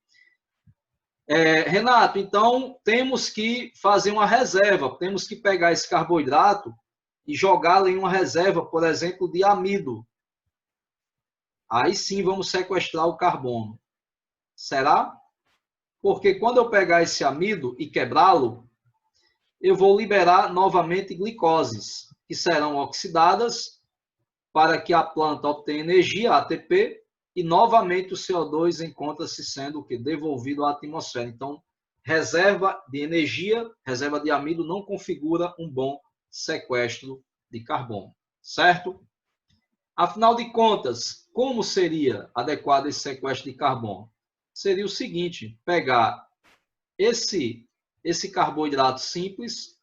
Renato, então, temos que fazer uma reserva. Temos que pegar esse carboidrato e jogá-lo em uma reserva, por exemplo, de amido. Aí sim vamos sequestrar o carbono. Será? Porque quando eu pegar esse amido e quebrá-lo, eu vou liberar novamente glicoses, que serão oxidadas para que a planta obtenha energia, ATP, e novamente o CO2 encontra-se sendo devolvido à atmosfera. Então, reserva de energia, reserva de amido não configura um bom sequestro de carbono, certo? Afinal de contas, como seria adequado esse sequestro de carbono? Seria o seguinte, pegar esse carboidrato simples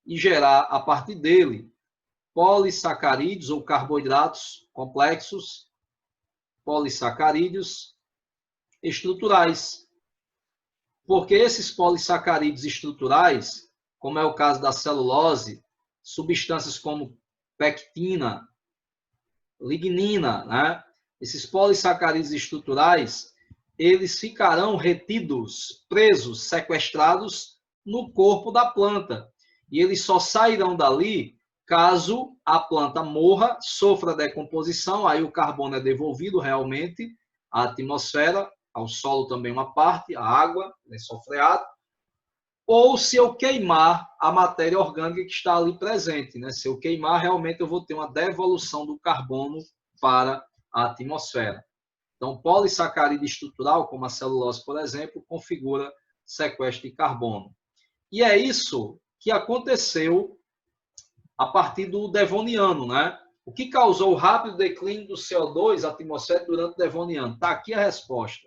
e gerar a partir dele polissacarídeos ou carboidratos complexos, polissacarídeos estruturais. Porque esses polissacarídeos estruturais, como é o caso da celulose, substâncias como pectina, lignina, né? Esses polissacarídeos estruturais, eles ficarão retidos, presos, sequestrados no corpo da planta. E eles só sairão dali caso a planta morra, sofra decomposição, aí o carbono é devolvido realmente à atmosfera, ao solo também uma parte, a água, lençol freático, ou se eu queimar a matéria orgânica que está ali presente, né? Se eu queimar, realmente eu vou ter uma devolução do carbono para a atmosfera. Então, polissacarídeo estrutural, como a celulose, por exemplo, configura sequestro de carbono. E é isso que aconteceu a partir do Devoniano, né? O que causou o rápido declínio do CO2 atmosférico durante o Devoniano? Está aqui a resposta.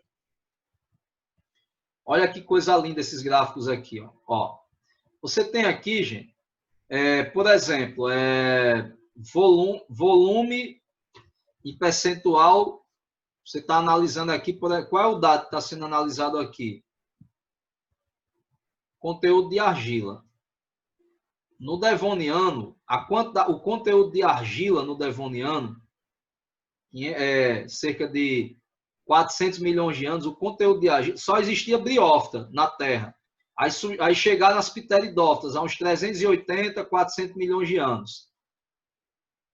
Olha que coisa linda esses gráficos aqui. Ó. Você tem aqui, gente, por exemplo, volume e percentual. Você está analisando aqui, qual é o dado que está sendo analisado aqui? Conteúdo de argila. No Devoniano, o conteúdo de argila no Devoniano, cerca de 400 milhões de anos, o conteúdo de argila, só existia briófita na Terra. Aí chegaram as pteridófitas, há uns 380, 400 milhões de anos.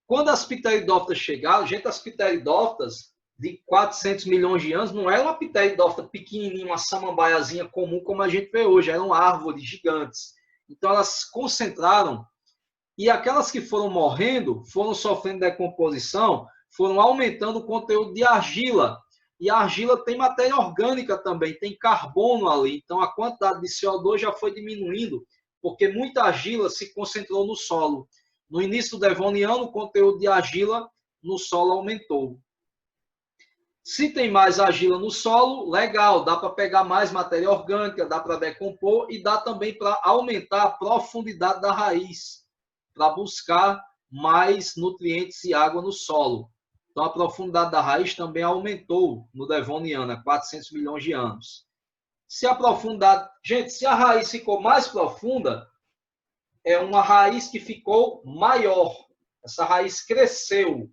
Quando as pteridófitas chegaram, as pteridófitas de 400 milhões de anos não era uma pteridófita pequenininha, uma samambaiazinha comum como a gente vê hoje, eram árvores gigantes. Então elas se concentraram e aquelas que foram morrendo, foram sofrendo decomposição, foram aumentando o conteúdo de argila. E a argila tem matéria orgânica também, tem carbono ali. Então a quantidade de CO2 já foi diminuindo, porque muita argila se concentrou no solo. No início do Devoniano, o conteúdo de argila no solo aumentou. Se tem mais argila no solo, legal, dá para pegar mais matéria orgânica, dá para decompor e dá também para aumentar a profundidade da raiz, para buscar mais nutrientes e água no solo. Então, a profundidade da raiz também aumentou no Devoniano, há 400 milhões de anos. Se a profundidade... Gente, se a raiz ficou mais profunda, é uma raiz que ficou maior. Essa raiz cresceu.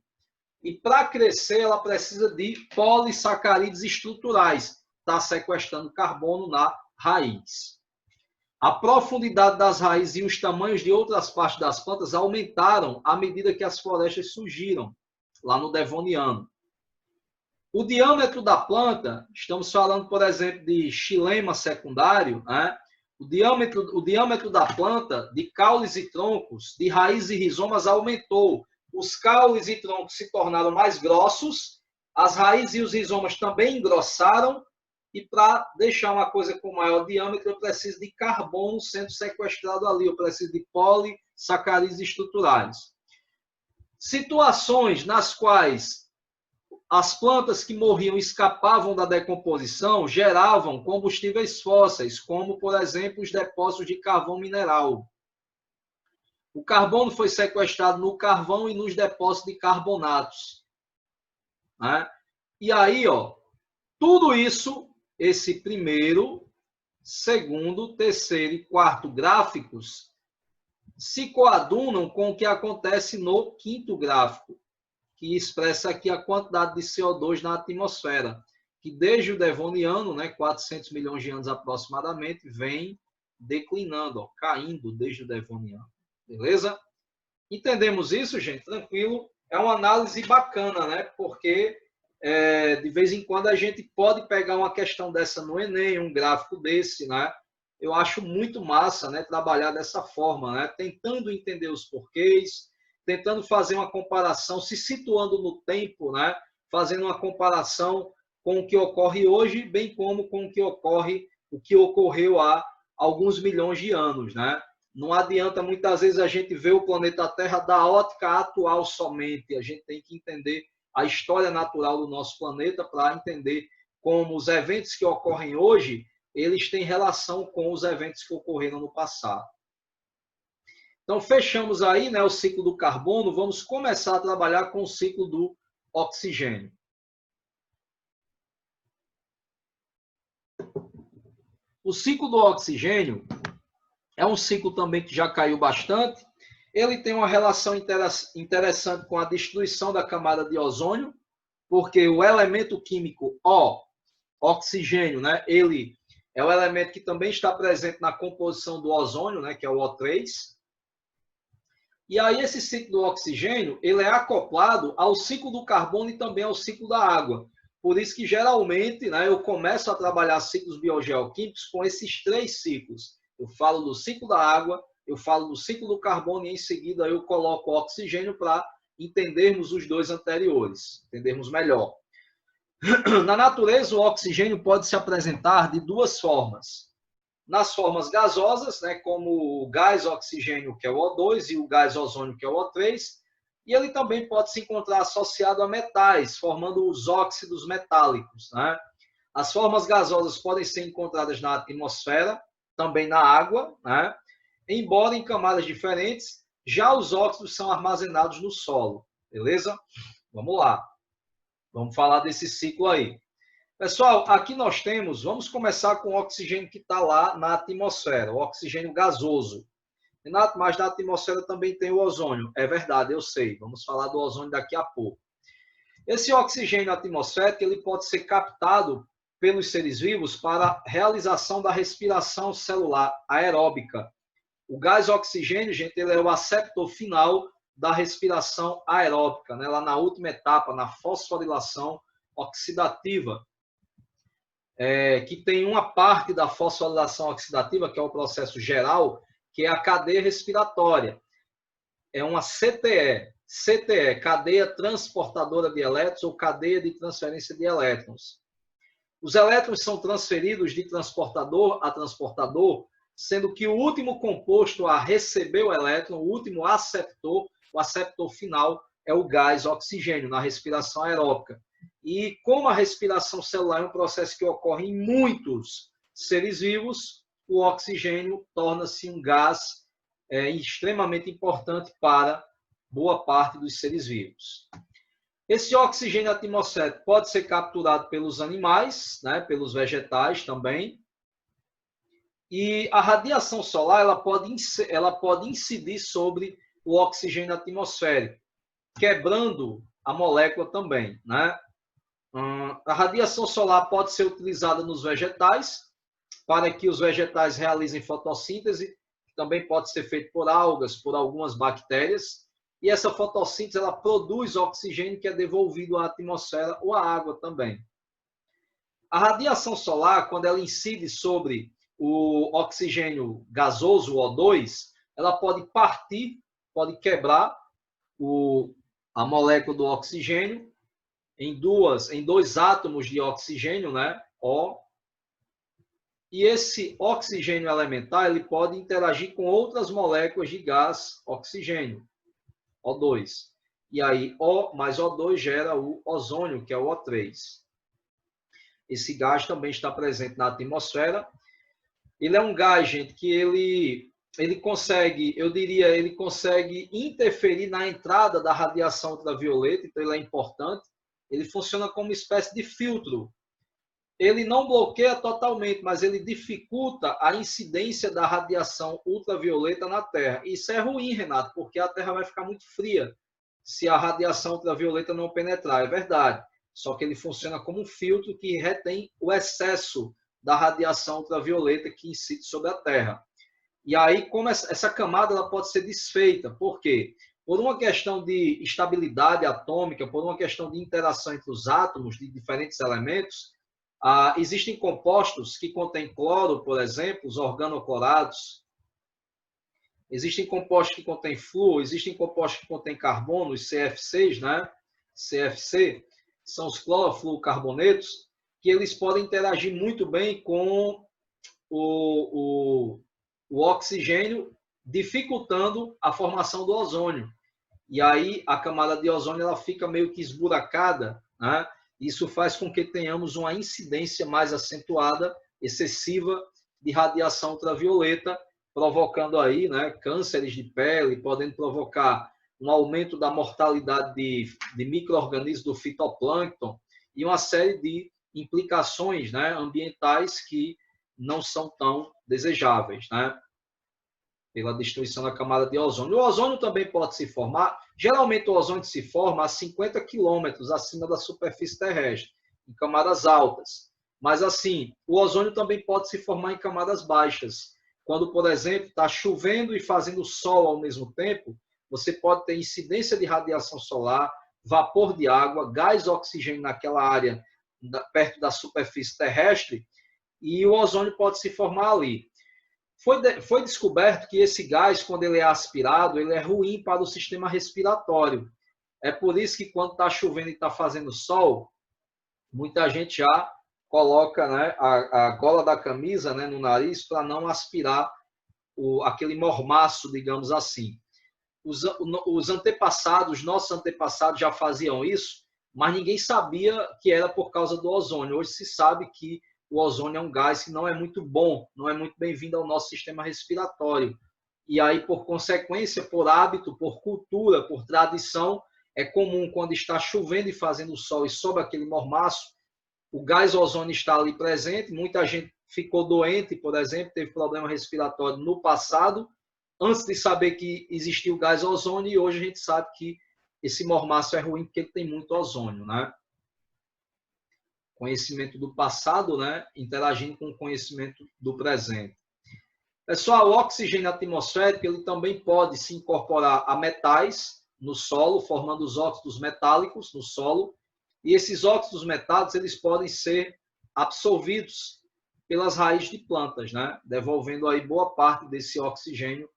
E para crescer, ela precisa de polissacarídeos estruturais. Está sequestrando carbono na raiz. A profundidade das raízes e os tamanhos de outras partes das plantas aumentaram à medida que as florestas surgiram, lá no Devoniano. O diâmetro da planta, estamos falando, por exemplo, de xilema secundário, né? O diâmetro da planta, de caules e troncos, de raízes e rizomas, aumentou. Os caules e troncos se tornaram mais grossos, as raízes e os rizomas também engrossaram, e para deixar uma coisa com maior diâmetro, eu preciso de carbono sendo sequestrado ali, eu preciso de polissacarídeos estruturais. Situações nas quais as plantas que morriam escapavam da decomposição geravam combustíveis fósseis, como, por exemplo, os depósitos de carvão mineral. O carbono foi sequestrado no carvão e nos depósitos de carbonatos, né? E aí, ó, tudo isso, esse primeiro, segundo, terceiro e quarto gráficos se coadunam com o que acontece no quinto gráfico, que expressa aqui a quantidade de CO2 na atmosfera, que desde o Devoniano, né, 400 milhões de anos aproximadamente, vem declinando, ó, caindo desde o Devoniano. Beleza? Entendemos isso, gente? Tranquilo. É uma análise bacana, né? Porque de vez em quando a gente pode pegar uma questão dessa no Enem, um gráfico desse, né? Eu acho muito massa, né, trabalhar dessa forma, né? Tentando entender os porquês, tentando fazer uma comparação, se situando no tempo, né? Fazendo uma comparação com o que ocorre hoje, bem como com o que ocorreu há alguns milhões de anos, né? Não adianta muitas vezes a gente ver o planeta Terra da ótica atual somente. A gente tem que entender a história natural do nosso planeta para entender como os eventos que ocorrem hoje, eles têm relação com os eventos que ocorreram no passado. Então, fechamos aí, né, o ciclo do carbono. Vamos começar a trabalhar com o ciclo do oxigênio. O ciclo do oxigênio é um ciclo também que já caiu bastante. Ele tem uma relação interessante com a destruição da camada de ozônio, porque o elemento químico O, oxigênio, né, ele é o elemento que também está presente na composição do ozônio, né, que é o O3. E aí esse ciclo do oxigênio, ele é acoplado ao ciclo do carbono e também ao ciclo da água. Por isso que geralmente, né, eu começo a trabalhar ciclos biogeoquímicos com esses três ciclos. Eu falo do ciclo da água, eu falo do ciclo do carbono e em seguida eu coloco o oxigênio para entendermos os dois anteriores, entendermos melhor. Na natureza, o oxigênio pode se apresentar de duas formas. Nas formas gasosas, né, como o gás oxigênio, que é o O2, e o gás ozônio, que é o O3, e ele também pode se encontrar associado a metais, formando os óxidos metálicos, né? As formas gasosas podem ser encontradas na atmosfera, também na água, né? Embora em camadas diferentes, já os óxidos são armazenados no solo, beleza? Vamos lá, vamos falar desse ciclo aí. Pessoal, aqui nós temos, vamos começar com o oxigênio que está lá na atmosfera, o oxigênio gasoso. Renato, mas na atmosfera também tem o ozônio. É verdade, eu sei. Vamos falar do ozônio daqui a pouco. Esse oxigênio atmosférico ele pode ser captado pelos seres vivos para a realização da respiração celular aeróbica. O gás oxigênio, gente, ele é o aceptor final da respiração aeróbica, né? Lá na última etapa, na fosforilação oxidativa. Que tem uma parte da fosforilação oxidativa, que é o processo geral, que é a cadeia respiratória. É uma CTE. CTE, cadeia transportadora de elétrons ou cadeia de transferência de elétrons. Os elétrons são transferidos de transportador a transportador, sendo que o último composto a receber o elétron, o último aceptor, o aceptor final, é o gás oxigênio, na respiração aeróbica. E como a respiração celular é um processo que ocorre em muitos seres vivos, o oxigênio torna-se um gás extremamente importante para boa parte dos seres vivos. Esse oxigênio atmosférico pode ser capturado pelos animais, né, pelos vegetais também. E a radiação solar ela pode incidir sobre o oxigênio atmosférico, quebrando a molécula também, né? A radiação solar pode ser utilizada nos vegetais, para que os vegetais realizem fotossíntese, que também pode ser feito por algas, por algumas bactérias, e essa fotossíntese ela produz oxigênio que é devolvido à atmosfera ou à água também. A radiação solar, quando ela incide sobre o oxigênio gasoso, o O2, ela pode partir, pode quebrar a molécula do oxigênio em dois átomos de oxigênio, né? O. E esse oxigênio elementar ele pode interagir com outras moléculas de gás oxigênio, O2. E aí O mais O2 gera o ozônio, que é o O3. Esse gás também está presente na atmosfera. Ele é um gás, gente, que ele consegue, eu diria, ele consegue interferir na entrada da radiação ultravioleta, então ele é importante. Ele funciona como uma espécie de filtro. Ele não bloqueia totalmente, mas ele dificulta a incidência da radiação ultravioleta na Terra. Isso é ruim, Renato, porque a Terra vai ficar muito fria se a radiação ultravioleta não penetrar. É verdade. Só que ele funciona como um filtro que retém o excesso da radiação ultravioleta que incide sobre a Terra. E aí, como essa camada ela pode ser desfeita. Por quê? Por uma questão de estabilidade atômica, por uma questão de interação entre os átomos de diferentes elementos, existem compostos que contêm cloro, por exemplo, os organoclorados. Existem compostos que contêm flúor, existem compostos que contêm carbono, os CFCs, né? CFC, são os clorofluorcarbonetos, que eles podem interagir muito bem com o oxigênio, dificultando a formação do ozônio. E aí a camada de ozônio ela fica meio que esburacada, né? Isso faz com que tenhamos uma incidência mais acentuada, excessiva, de radiação ultravioleta, provocando aí, né, cânceres de pele, podendo provocar um aumento da mortalidade de micro-organismos do fitoplâncton e uma série de implicações, né, ambientais que não são tão desejáveis, né, pela destruição da camada de ozônio. O ozônio também pode se formar, geralmente o ozônio se forma a 50 quilômetros acima da superfície terrestre, em camadas altas. Mas assim, o ozônio também pode se formar em camadas baixas. Quando, por exemplo, está chovendo e fazendo sol ao mesmo tempo, você pode ter incidência de radiação solar, vapor de água, gás oxigênio naquela área perto da superfície terrestre, e o ozônio pode se formar ali. Foi descoberto que esse gás, quando ele é aspirado, ele é ruim para o sistema respiratório. É por isso que quando está chovendo e está fazendo sol, muita gente já coloca, né, a gola da camisa, né, no nariz para não aspirar aquele mormaço, digamos assim. Os antepassados, nossos antepassados já faziam isso, mas ninguém sabia que era por causa do ozônio. Hoje se sabe que o ozônio é um gás que não é muito bom, não é muito bem-vindo ao nosso sistema respiratório. E aí, por consequência, por hábito, por cultura, por tradição, é comum quando está chovendo e fazendo sol e sob aquele mormaço, o gás ozônio está ali presente. Muita gente ficou doente, por exemplo, teve problema respiratório no passado, antes de saber que existia o gás ozônio, e hoje a gente sabe que esse mormaço é ruim porque ele tem muito ozônio, né? Conhecimento do passado, né, interagindo com o conhecimento do presente. Pessoal, o oxigênio atmosférico ele também pode se incorporar a metais no solo, formando os óxidos metálicos no solo, e esses óxidos metálicos eles podem ser absorvidos pelas raízes de plantas, né, devolvendo aí boa parte desse oxigênio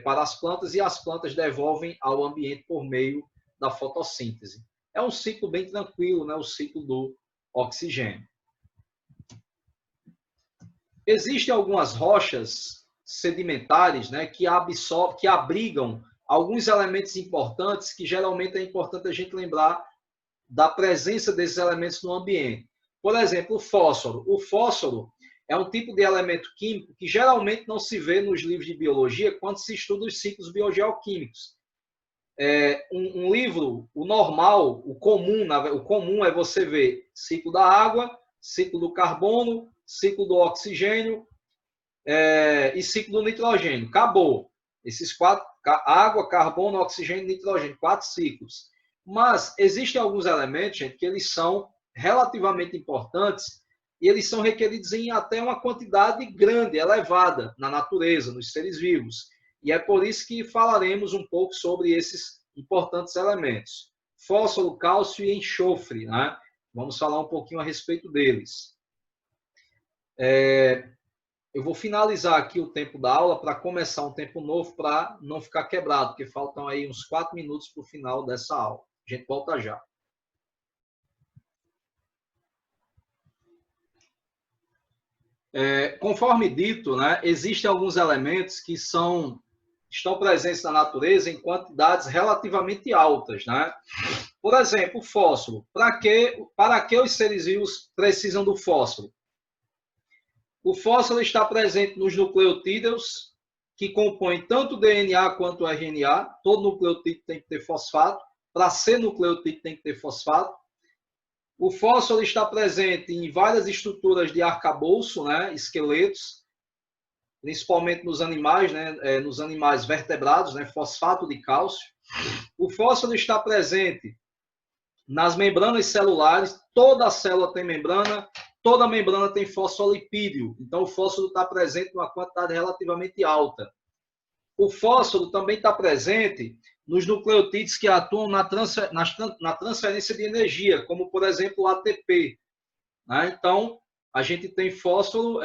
para as plantas, e as plantas devolvem ao ambiente por meio da fotossíntese. É um ciclo bem tranquilo, né, o ciclo do oxigênio. Existem algumas rochas sedimentares, né, que abrigam alguns elementos importantes, que geralmente é importante a gente lembrar da presença desses elementos no ambiente. Por exemplo, o fósforo. O fósforo é um tipo de elemento químico que geralmente não se vê nos livros de biologia quando se estuda os ciclos biogeoquímicos. Um livro, o normal, o comum é você ver ciclo da água, ciclo do carbono, ciclo do oxigênio, e ciclo do nitrogênio. Acabou. Esses 4, água, carbono, oxigênio e nitrogênio, 4 ciclos. Mas existem alguns elementos, gente, que eles são relativamente importantes e eles são requeridos em até uma quantidade grande, elevada na natureza, nos seres vivos. E é por isso que falaremos um pouco sobre esses importantes elementos. Fósforo, cálcio e enxofre, né? Vamos falar um pouquinho a respeito deles. Eu vou finalizar aqui o tempo da aula para começar um tempo novo para não ficar quebrado, porque faltam aí uns 4 minutos para o final dessa aula. A gente volta já. Conforme dito, né, existem alguns elementos que estão presentes na natureza em quantidades relativamente altas, né? Por exemplo, o fósforo. Para que os seres vivos precisam do fósforo? O fósforo está presente nos nucleotídeos, que compõem tanto o DNA quanto o RNA. Todo nucleotídeo tem que ter fosfato. Para ser nucleotídeo tem que ter fosfato. O fósforo está presente em várias estruturas de arcabouço, né, esqueletos, principalmente nos animais, né, nos animais vertebrados, né, fosfato de cálcio. O fósforo está presente nas membranas celulares, toda célula tem membrana, toda membrana tem fosfolipídio, então o fósforo está presente numa quantidade relativamente alta. O fósforo também está presente nos nucleotídeos que atuam na transferência de energia, como, por exemplo, o ATP. Né? Então, a gente tem fósforo,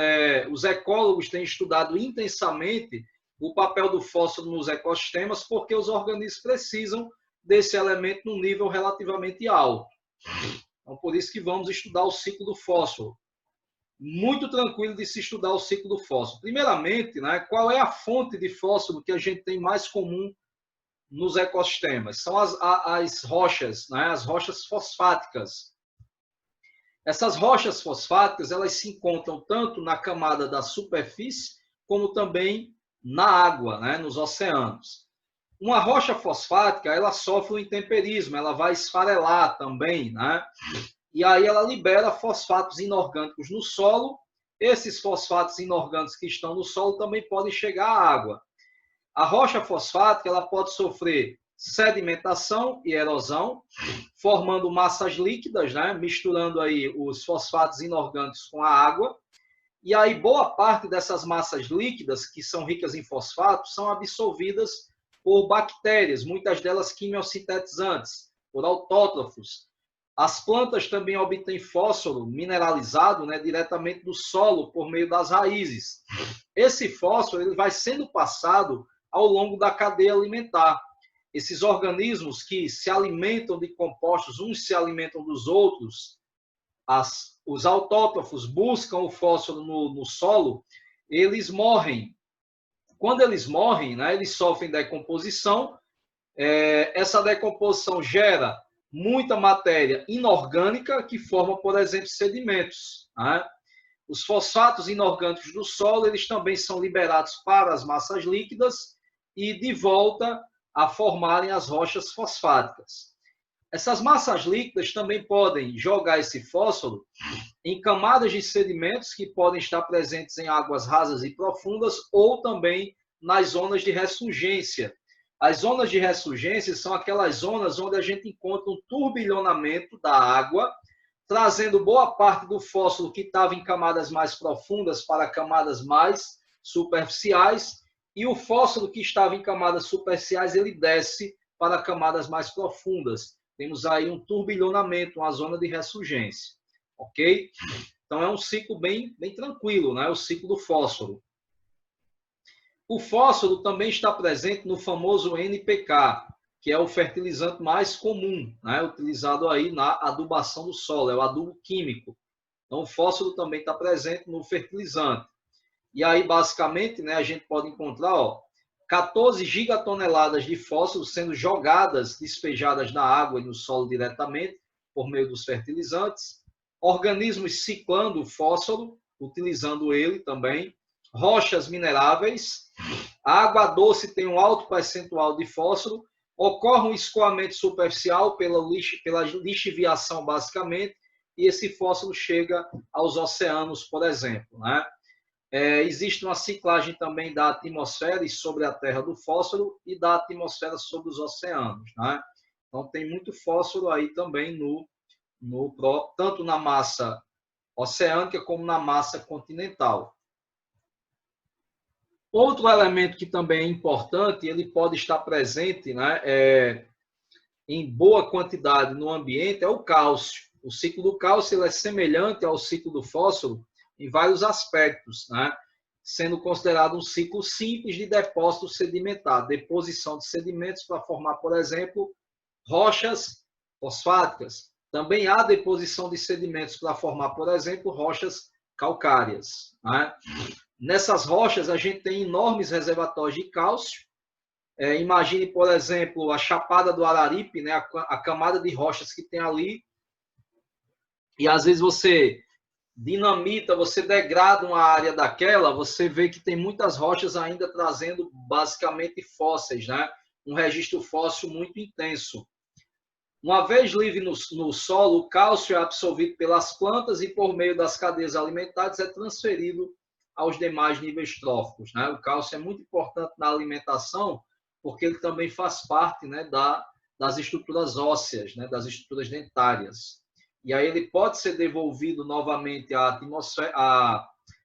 os ecólogos têm estudado intensamente o papel do fósforo nos ecossistemas, porque os organismos precisam desse elemento num nível relativamente alto. Então, por isso que vamos estudar o ciclo do fósforo. Muito tranquilo de se estudar o ciclo do fósforo. Primeiramente, né, qual é a fonte de fósforo que a gente tem mais comum nos ecossistemas? São as rochas, né, as rochas fosfáticas. Essas rochas fosfáticas, elas se encontram tanto na camada da superfície, como também na água, né, nos oceanos. Uma rocha fosfática, ela sofre um intemperismo, ela vai esfarelar também, né? E aí ela libera fosfatos inorgânicos no solo. Esses fosfatos inorgânicos que estão no solo também podem chegar à água. A rocha fosfática, ela pode sofrer sedimentação e erosão, formando massas líquidas, né? Misturando aí os fosfatos inorgânicos com a água. E aí boa parte dessas massas líquidas, que são ricas em fosfato, são absorvidas por bactérias, muitas delas quimiosintetizantes, por autótrofos. As plantas também obtêm fósforo mineralizado, né, diretamente do solo, por meio das raízes. Esse fósforo ele vai sendo passado ao longo da cadeia alimentar. Esses organismos que se alimentam de compostos, uns se alimentam dos outros, os autótrofos buscam o fósforo no solo, eles morrem. Quando eles morrem, né, eles sofrem decomposição. Essa decomposição gera muita matéria inorgânica que forma, por exemplo, sedimentos. Né? Os fosfatos inorgânicos do solo, eles também são liberados para as massas líquidas e de volta a formarem as rochas fosfáticas. Essas massas líquidas também podem jogar esse fósforo em camadas de sedimentos que podem estar presentes em águas rasas e profundas ou também nas zonas de ressurgência. As zonas de ressurgência são aquelas zonas onde a gente encontra um turbilhonamento da água, trazendo boa parte do fósforo que estava em camadas mais profundas para camadas mais superficiais, e o fósforo que estava em camadas superficiais, ele desce para camadas mais profundas. Temos aí um turbilhonamento, uma zona de ressurgência. Ok? Então, é um ciclo bem tranquilo, né? O ciclo do fósforo. O fósforo também está presente no famoso NPK, que é o fertilizante mais comum, né? Utilizado aí na adubação do solo, é o adubo químico. Então, o fósforo também está presente no fertilizante. E aí, basicamente, né, a gente pode encontrar 14 gigatoneladas de fósforo sendo jogadas, despejadas na água e no solo diretamente, por meio dos fertilizantes. Organismos ciclando o fósforo, utilizando ele também. Rochas mineráveis. A água doce tem um alto percentual de fósforo. Ocorre um escoamento superficial pela lixiviação, basicamente, e esse fósforo chega aos oceanos, por exemplo. Né? Existe uma ciclagem também da atmosfera sobre a Terra do fósforo e da atmosfera sobre os oceanos, né? Então, tem muito fósforo aí também tanto na massa oceânica como na massa continental. Outro elemento que também é importante, ele pode estar presente, né, em boa quantidade no ambiente, é o cálcio. O ciclo do cálcio ele é semelhante ao ciclo do fósforo em vários aspectos, né, sendo considerado um ciclo simples de depósito sedimentar, deposição de sedimentos para formar, por exemplo, rochas fosfáticas. Também há deposição de sedimentos para formar, por exemplo, rochas calcárias, né? Nessas rochas, a gente tem enormes reservatórios de cálcio. Imagine, por exemplo, a Chapada do Araripe, né? A camada de rochas que tem ali. E às vezes você dinamita, você degrada uma área daquela, você vê que tem muitas rochas ainda trazendo basicamente fósseis, né? Um registro fóssil muito intenso. Uma vez livre no solo, o cálcio é absorvido pelas plantas e por meio das cadeias alimentares é transferido aos demais níveis tróficos, né? O cálcio é muito importante na alimentação porque ele também faz parte, né, das estruturas ósseas, né, das estruturas dentárias. E aí ele pode ser devolvido novamente à atmosfera,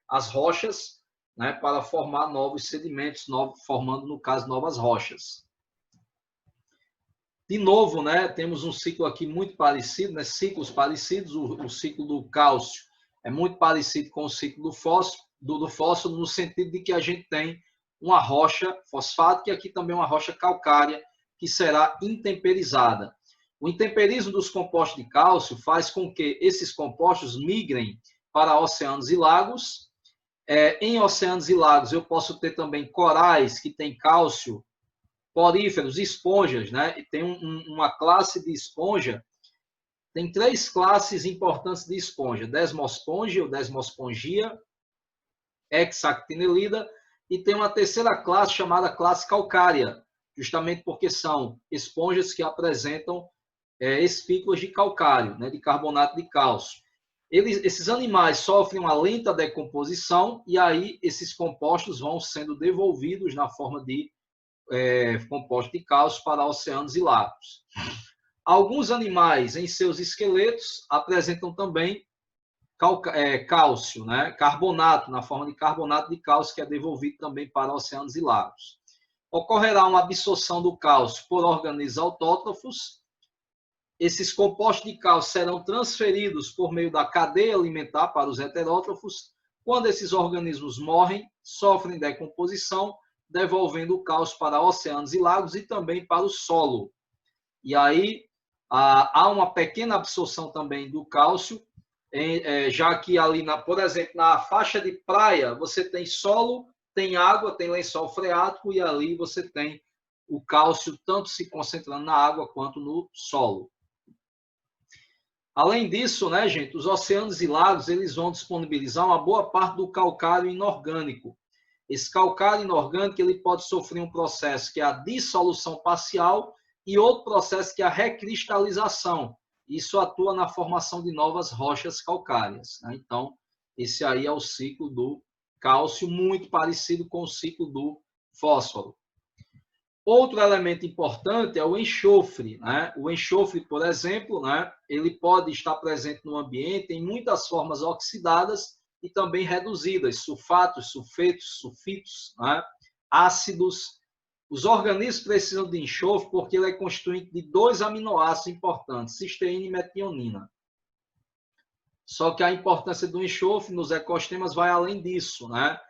às rochas, né, para formar novos sedimentos, formando, no caso, novas rochas. De novo, né, temos um ciclo aqui muito parecido, né, ciclos parecidos. O ciclo do cálcio é muito parecido com o ciclo do fósforo, no sentido de que a gente tem uma rocha fosfática e aqui também uma rocha calcária que será intemperizada. O intemperismo dos compostos de cálcio faz com que esses compostos migrem para oceanos e lagos. Em oceanos e lagos eu posso ter também corais que têm cálcio, poríferos, esponjas, né? E tem uma classe de esponja, tem 3 classes importantes de esponja: Desmospongia ou Desmospongia, Hexactinelida, e tem uma terceira classe chamada classe calcária, justamente porque são esponjas que apresentam espículas de calcário, né? De carbonato de cálcio. Esses animais sofrem uma lenta decomposição e aí esses compostos vão sendo devolvidos na forma de composto de cálcio para oceanos e lagos. Alguns animais, em seus esqueletos, apresentam também cálcio, né? Carbonato, na forma de carbonato de cálcio, que é devolvido também para oceanos e lagos. Ocorrerá uma absorção do cálcio por organismos autótrofos. Esses compostos de cálcio serão transferidos por meio da cadeia alimentar para os heterótrofos. Quando esses organismos morrem, sofrem decomposição, devolvendo o cálcio para oceanos e lagos e também para o solo. E aí há uma pequena absorção também do cálcio, já que ali, por exemplo, na faixa de praia, você tem solo, tem água, tem lençol freático e ali você tem o cálcio tanto se concentrando na água quanto no solo. Além disso, né, gente, os oceanos e lagos eles vão disponibilizar uma boa parte do calcário inorgânico. Esse calcário inorgânico ele pode sofrer um processo que é a dissolução parcial e outro processo que é a recristalização. Isso atua na formação de novas rochas calcárias, né? Então, esse aí é o ciclo do cálcio, muito parecido com o ciclo do fósforo. Outro elemento importante é o enxofre, né? O enxofre, por exemplo, né, ele pode estar presente no ambiente em muitas formas oxidadas e também reduzidas, sulfatos, sulfetos, sulfitos, né? Ácidos. Os organismos precisam de enxofre porque ele é constituído de 2 aminoácidos importantes, cisteína e metionina. Só que a importância do enxofre nos ecossistemas vai além disso, né?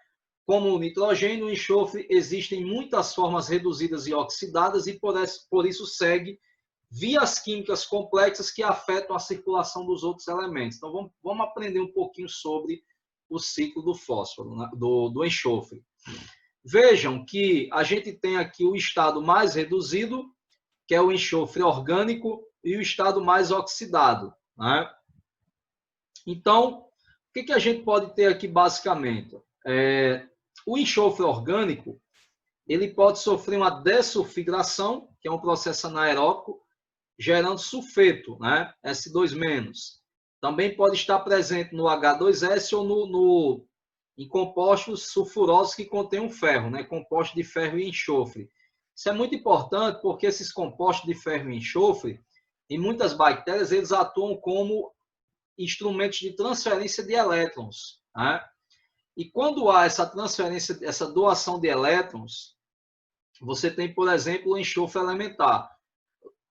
Como o nitrogênio, o enxofre existe em muitas formas reduzidas e oxidadas e por isso segue vias químicas complexas que afetam a circulação dos outros elementos. Então vamos aprender um pouquinho sobre o ciclo do fósforo, né? do enxofre. Vejam que a gente tem aqui o estado mais reduzido, que é o enxofre orgânico, e o estado mais oxidado, né? Então, o que a gente pode ter aqui basicamente? O enxofre orgânico ele pode sofrer uma dessulfidração, que é um processo anaeróbico, gerando sulfeto, né? S2-. Também pode estar presente no H2S ou em compostos sulfurosos que contêm ferro, né? Compostos de ferro e enxofre. Isso é muito importante porque esses compostos de ferro e enxofre, em muitas bactérias, eles atuam como instrumentos de transferência de elétrons, né? E quando há essa transferência, essa doação de elétrons, você tem, por exemplo, o enxofre elementar,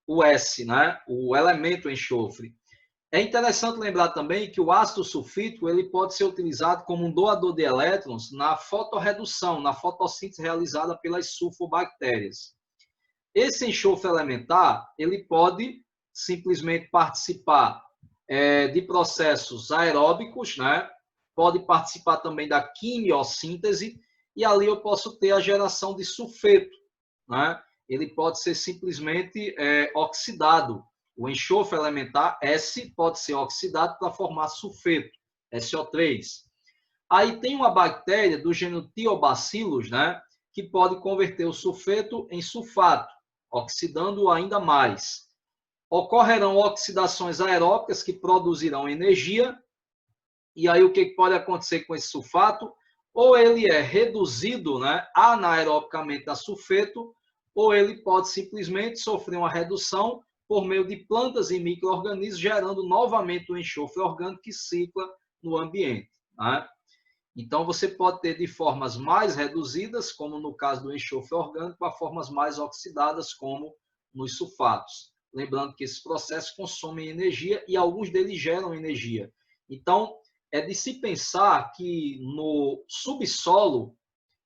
o S, né? O elemento enxofre. É interessante lembrar também que o ácido sulfídrico ele pode ser utilizado como um doador de elétrons na fotorredução, na fotossíntese realizada pelas sulfobactérias. Esse enxofre elementar ele pode simplesmente participar de processos aeróbicos, né? Pode participar também da quimiossíntese e ali eu posso ter a geração de sulfeto, né? Ele pode ser simplesmente oxidado. O enxofre elementar S pode ser oxidado para formar sulfeto, SO3. Aí tem uma bactéria do gênero Thiobacillus, né, que pode converter o sulfeto em sulfato, oxidando-o ainda mais. Ocorrerão oxidações aeróbicas que produzirão energia, e aí o que pode acontecer com esse sulfato? Ou ele é reduzido, né, anaerobicamente a sulfeto, ou ele pode simplesmente sofrer uma redução por meio de plantas e micro-organismos, gerando novamente o enxofre orgânico que cicla no ambiente, né? Então, você pode ter de formas mais reduzidas, como no caso do enxofre orgânico, a formas mais oxidadas, como nos sulfatos. Lembrando que esses processos consomem energia e alguns deles geram energia. Então, é de se pensar que no subsolo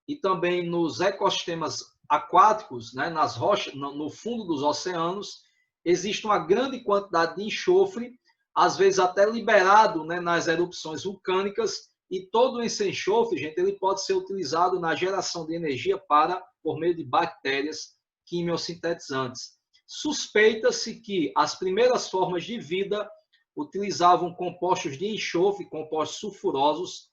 e também nos ecossistemas aquáticos, né, nas rochas, no fundo dos oceanos, existe uma grande quantidade de enxofre, às vezes até liberado, né, nas erupções vulcânicas, e todo esse enxofre, gente, ele pode ser utilizado na geração de energia por meio de bactérias quimiosintetizantes. Suspeita-se que as primeiras formas de vida utilizavam compostos de enxofre, compostos sulfurosos,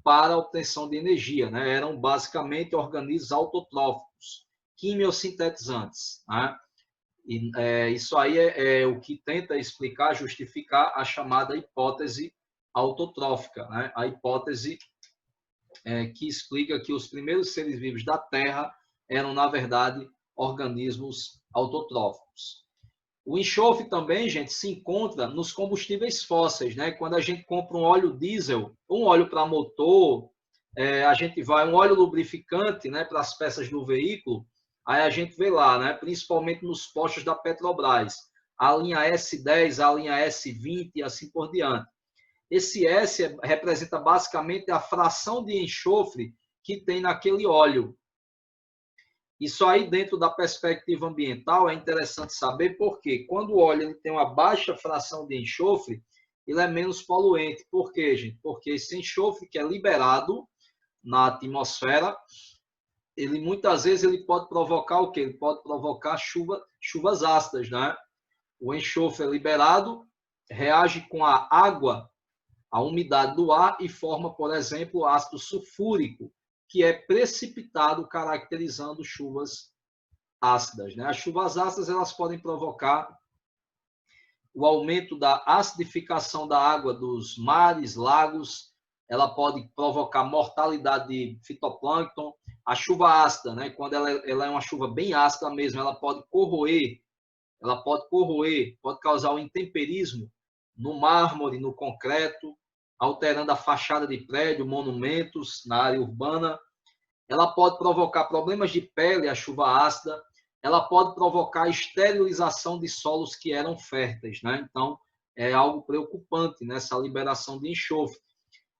para a obtenção de energia, né? Eram basicamente organismos autotróficos, quimiosintetizantes, né? E isso aí é o que tenta explicar, justificar a chamada hipótese autotrófica, né? A hipótese que explica que os primeiros seres vivos da Terra eram, na verdade, organismos autotróficos. O enxofre também, gente, se encontra nos combustíveis fósseis, né? Quando a gente compra um óleo diesel, um óleo para motor, a gente vai um óleo lubrificante, né, para as peças do veículo, aí a gente vê lá, né, principalmente nos postos da Petrobras, a linha S10, a linha S20 e assim por diante. Esse S representa basicamente a fração de enxofre que tem naquele óleo. Isso aí, dentro da perspectiva ambiental, é interessante saber porque quando o óleo ele tem uma baixa fração de enxofre, ele é menos poluente. Por quê, gente? Porque esse enxofre que é liberado na atmosfera, ele muitas vezes ele pode provocar o quê? Ele pode provocar chuvas ácidas, né? O enxofre é liberado, reage com a água, a umidade do ar e forma, por exemplo, ácido sulfúrico, que é precipitado, caracterizando chuvas ácidas, né? As chuvas ácidas elas podem provocar o aumento da acidificação da água dos mares, lagos, ela pode provocar mortalidade de fitoplâncton. A chuva ácida, né? Quando ela é uma chuva bem ácida mesmo, ela pode corroer, pode causar um intemperismo no mármore, no concreto, alterando a fachada de prédio, monumentos na área urbana. Ela pode provocar problemas de pele, a chuva ácida. Ela pode provocar esterilização de solos que eram férteis, né? Então, é algo preocupante nessa liberação de enxofre.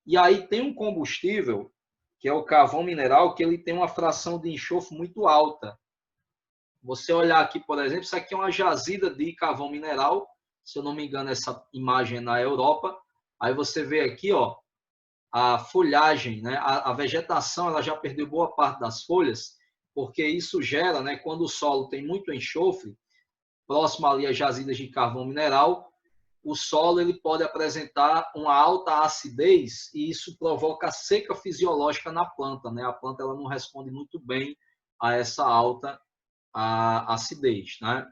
E aí tem um combustível, que é o carvão mineral, que ele tem uma fração de enxofre muito alta. Você olhar aqui, por exemplo, isso aqui é uma jazida de carvão mineral, se eu não me engano, essa imagem é na Europa. Aí você vê aqui, ó, a folhagem, né? A vegetação ela já perdeu boa parte das folhas, porque isso gera, né, quando o solo tem muito enxofre, próximo ali às jazidas de carvão mineral, o solo ele pode apresentar uma alta acidez e isso provoca seca fisiológica na planta, né? A planta ela não responde muito bem a essa alta acidez, né?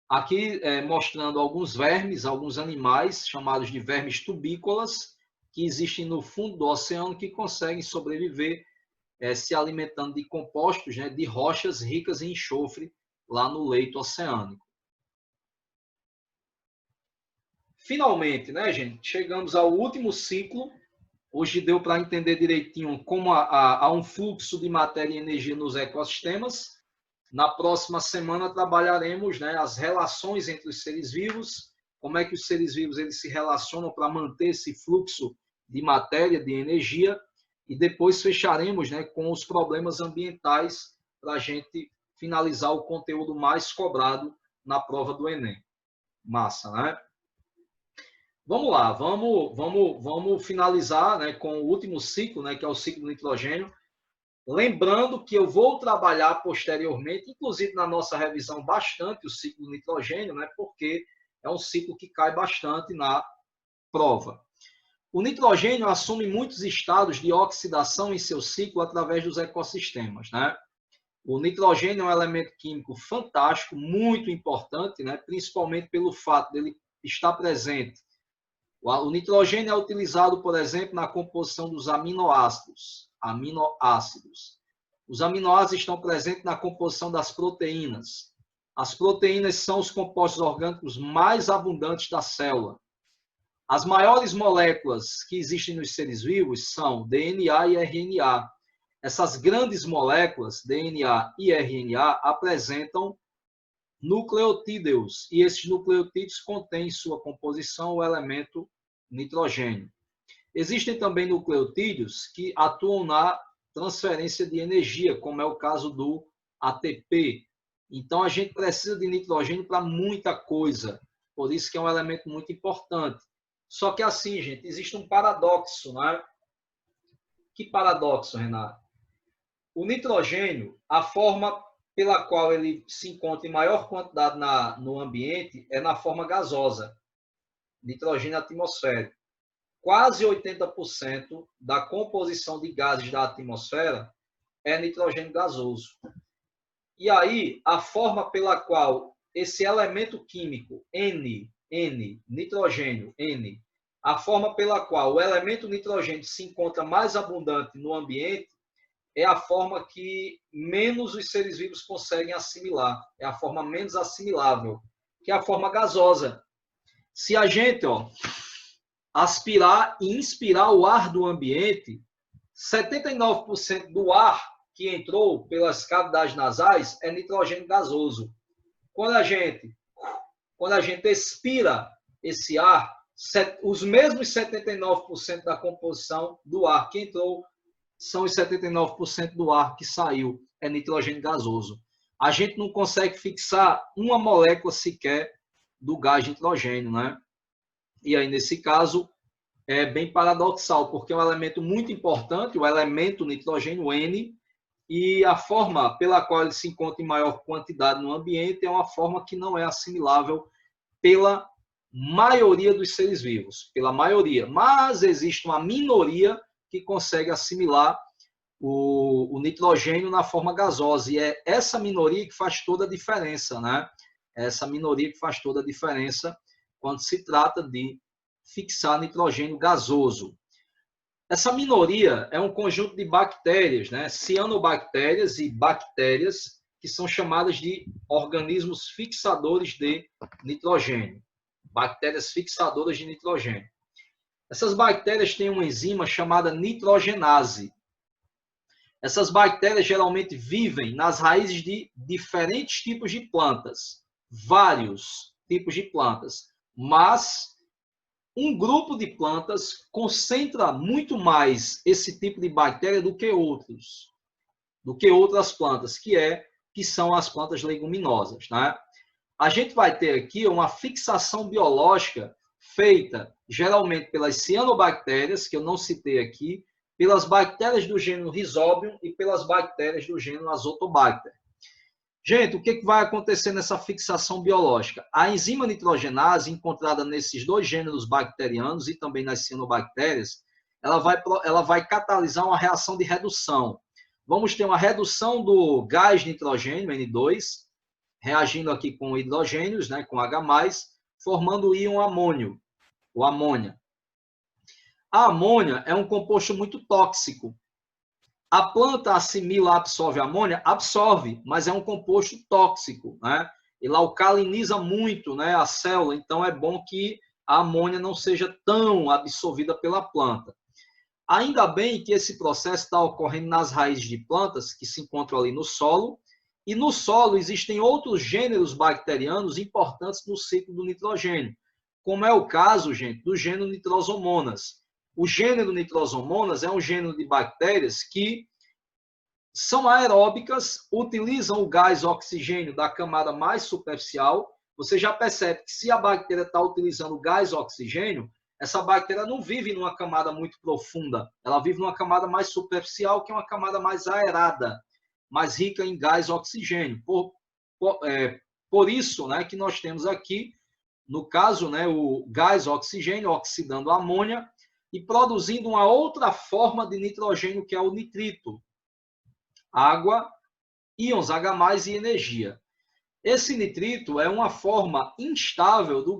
Aqui mostrando alguns vermes, alguns animais chamados de vermes tubícolas, que existem no fundo do oceano que conseguem sobreviver se alimentando de compostos, né, de rochas ricas em enxofre lá no leito oceânico. Finalmente, né, gente, chegamos ao último ciclo. Hoje deu para entender direitinho como há um fluxo de matéria e energia nos ecossistemas. Na próxima semana trabalharemos, né, as relações entre os seres vivos, como é que os seres vivos eles se relacionam para manter esse fluxo de matéria, de energia, e depois fecharemos, né, com os problemas ambientais para a gente finalizar o conteúdo mais cobrado na prova do Enem. Massa, né? Vamos lá, vamos finalizar, né, com o último ciclo, né, que é o ciclo do nitrogênio. Lembrando que eu vou trabalhar posteriormente, inclusive na nossa revisão, bastante o ciclo do nitrogênio, né, porque é um ciclo que cai bastante na prova. O nitrogênio assume muitos estados de oxidação em seu ciclo através dos ecossistemas, né? O nitrogênio é um elemento químico fantástico, muito importante, né, principalmente pelo fato dele estar presente. O nitrogênio é utilizado, por exemplo, na composição dos aminoácidos. Os aminoácidos estão presentes na composição das proteínas. As proteínas são os compostos orgânicos mais abundantes da célula. As maiores moléculas que existem nos seres vivos são DNA e RNA. Essas grandes moléculas, DNA e RNA, apresentam nucleotídeos, e esses nucleotídeos contêm em sua composição o elemento nitrogênio. Existem também nucleotídeos que atuam na transferência de energia, como é o caso do ATP. Então, a gente precisa de nitrogênio para muita coisa, por isso que é um elemento muito importante. Só que assim, gente, existe um paradoxo, né? Que paradoxo, Renato? O nitrogênio, a forma pela qual ele se encontra em maior quantidade no ambiente é na forma gasosa, nitrogênio atmosférico. Quase 80% da composição de gases da atmosfera é nitrogênio gasoso. E aí, a forma pela qual esse elemento químico, nitrogênio, a forma pela qual o elemento nitrogênio se encontra mais abundante no ambiente é a forma que menos os seres vivos conseguem assimilar. É a forma menos assimilável, que é a forma gasosa. Se a gente aspirar e inspirar o ar do ambiente, 79% do ar que entrou pelas cavidades nasais é nitrogênio gasoso. Quando a gente expira esse ar, os mesmos 79% da composição do ar que entrou são os 79% do ar que saiu, é nitrogênio gasoso. A gente não consegue fixar uma molécula sequer do gás nitrogênio, né? E aí, nesse caso, é bem paradoxal, porque é um elemento muito importante, o elemento nitrogênio N, e a forma pela qual ele se encontra em maior quantidade no ambiente é uma forma que não é assimilável pela maioria dos seres vivos, pela maioria. Mas existe uma minoria que consegue assimilar o nitrogênio na forma gasosa, e é essa minoria que faz toda a diferença, né? Essa minoria que faz toda a diferença quando se trata de fixar nitrogênio gasoso. Essa minoria é um conjunto de bactérias, né? Cianobactérias e bactérias, que são chamadas de organismos fixadores de nitrogênio. Bactérias fixadoras de nitrogênio. Essas bactérias têm uma enzima chamada nitrogenase. Essas bactérias geralmente vivem nas raízes de diferentes tipos de plantas, vários tipos de plantas, mas um grupo de plantas concentra muito mais esse tipo de bactéria do que outras plantas, que são as plantas leguminosas, né? A gente vai ter aqui uma fixação biológica feita geralmente pelas cianobactérias, que eu não citei aqui, pelas bactérias do gênero Rhizobium e pelas bactérias do gênero Azotobacter. Gente, o que vai acontecer nessa fixação biológica? A enzima nitrogenase, encontrada nesses dois gêneros bacterianos e também nas cianobactérias, ela vai catalisar uma reação de redução. Vamos ter uma redução do gás nitrogênio, N2, reagindo aqui com hidrogênios, né, com H+, formando o íon amônio, ou amônia. A amônia é um composto muito tóxico. A planta assimila, absorve a amônia? Absorve, mas é um composto tóxico, né? Ele alcaliniza muito, né, a célula, então é bom que a amônia não seja tão absorvida pela planta. Ainda bem que esse processo está ocorrendo nas raízes de plantas que se encontram ali no solo, e no solo existem outros gêneros bacterianos importantes no ciclo do nitrogênio, como é o caso, gente, do gênero Nitrosomonas. O gênero Nitrosomonas é um gênero de bactérias que são aeróbicas, utilizam o gás oxigênio da camada mais superficial. Você já percebe que se a bactéria está utilizando o gás oxigênio, essa bactéria não vive numa camada muito profunda, ela vive numa camada mais superficial, que é uma camada mais aerada, mais rica em gás oxigênio. Por isso, né, que nós temos aqui, no caso, né, o gás oxigênio oxidando a amônia e produzindo uma outra forma de nitrogênio, que é o nitrito. Água, íons H+, e energia. Esse nitrito é uma forma instável do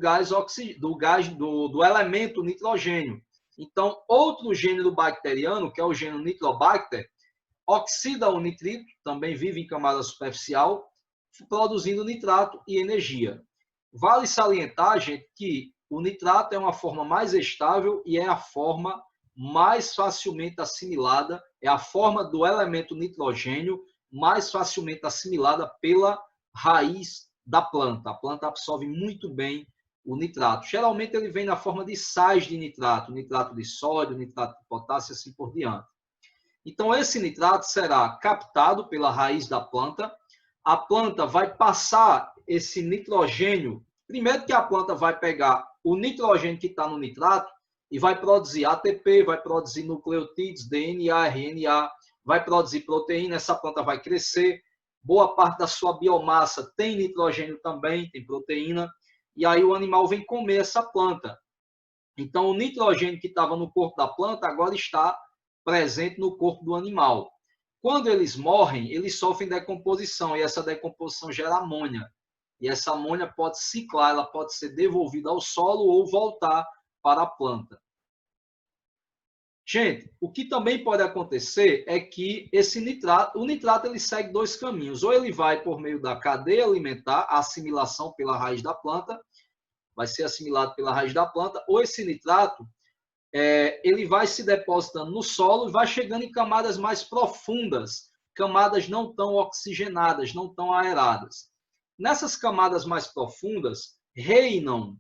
elemento nitrogênio. Então, outro gênero bacteriano, que é o gênero Nitrobacter, oxida o nitrito, também vive em camada superficial, produzindo nitrato e energia. Vale salientar, gente, que o nitrato é uma forma mais estável e é a forma mais facilmente assimilada, é a forma do elemento nitrogênio mais facilmente assimilada pela raiz da planta. A planta absorve muito bem o nitrato. Geralmente ele vem na forma de sais de nitrato, nitrato de sódio, nitrato de potássio e assim por diante. Então esse nitrato será captado pela raiz da planta. A planta vai passar esse nitrogênio, primeiro que a planta vai pegar o nitrogênio que está no nitrato e vai produzir ATP, vai produzir nucleotídeos, DNA, RNA, vai produzir proteína, essa planta vai crescer, boa parte da sua biomassa tem nitrogênio também, tem proteína, e aí o animal vem comer essa planta. Então o nitrogênio que estava no corpo da planta agora está presente no corpo do animal. Quando eles morrem, eles sofrem decomposição, e essa decomposição gera amônia. E essa amônia pode ciclar, ela pode ser devolvida ao solo ou voltar para a planta. Gente, o que também pode acontecer é que o nitrato ele segue dois caminhos. Ou ele vai por meio da cadeia alimentar, a assimilação pela raiz da planta, vai ser assimilado pela raiz da planta, ou esse nitrato ele vai se depositando no solo e vai chegando em camadas mais profundas, camadas não tão oxigenadas, não tão aeradas. Nessas camadas mais profundas, reinam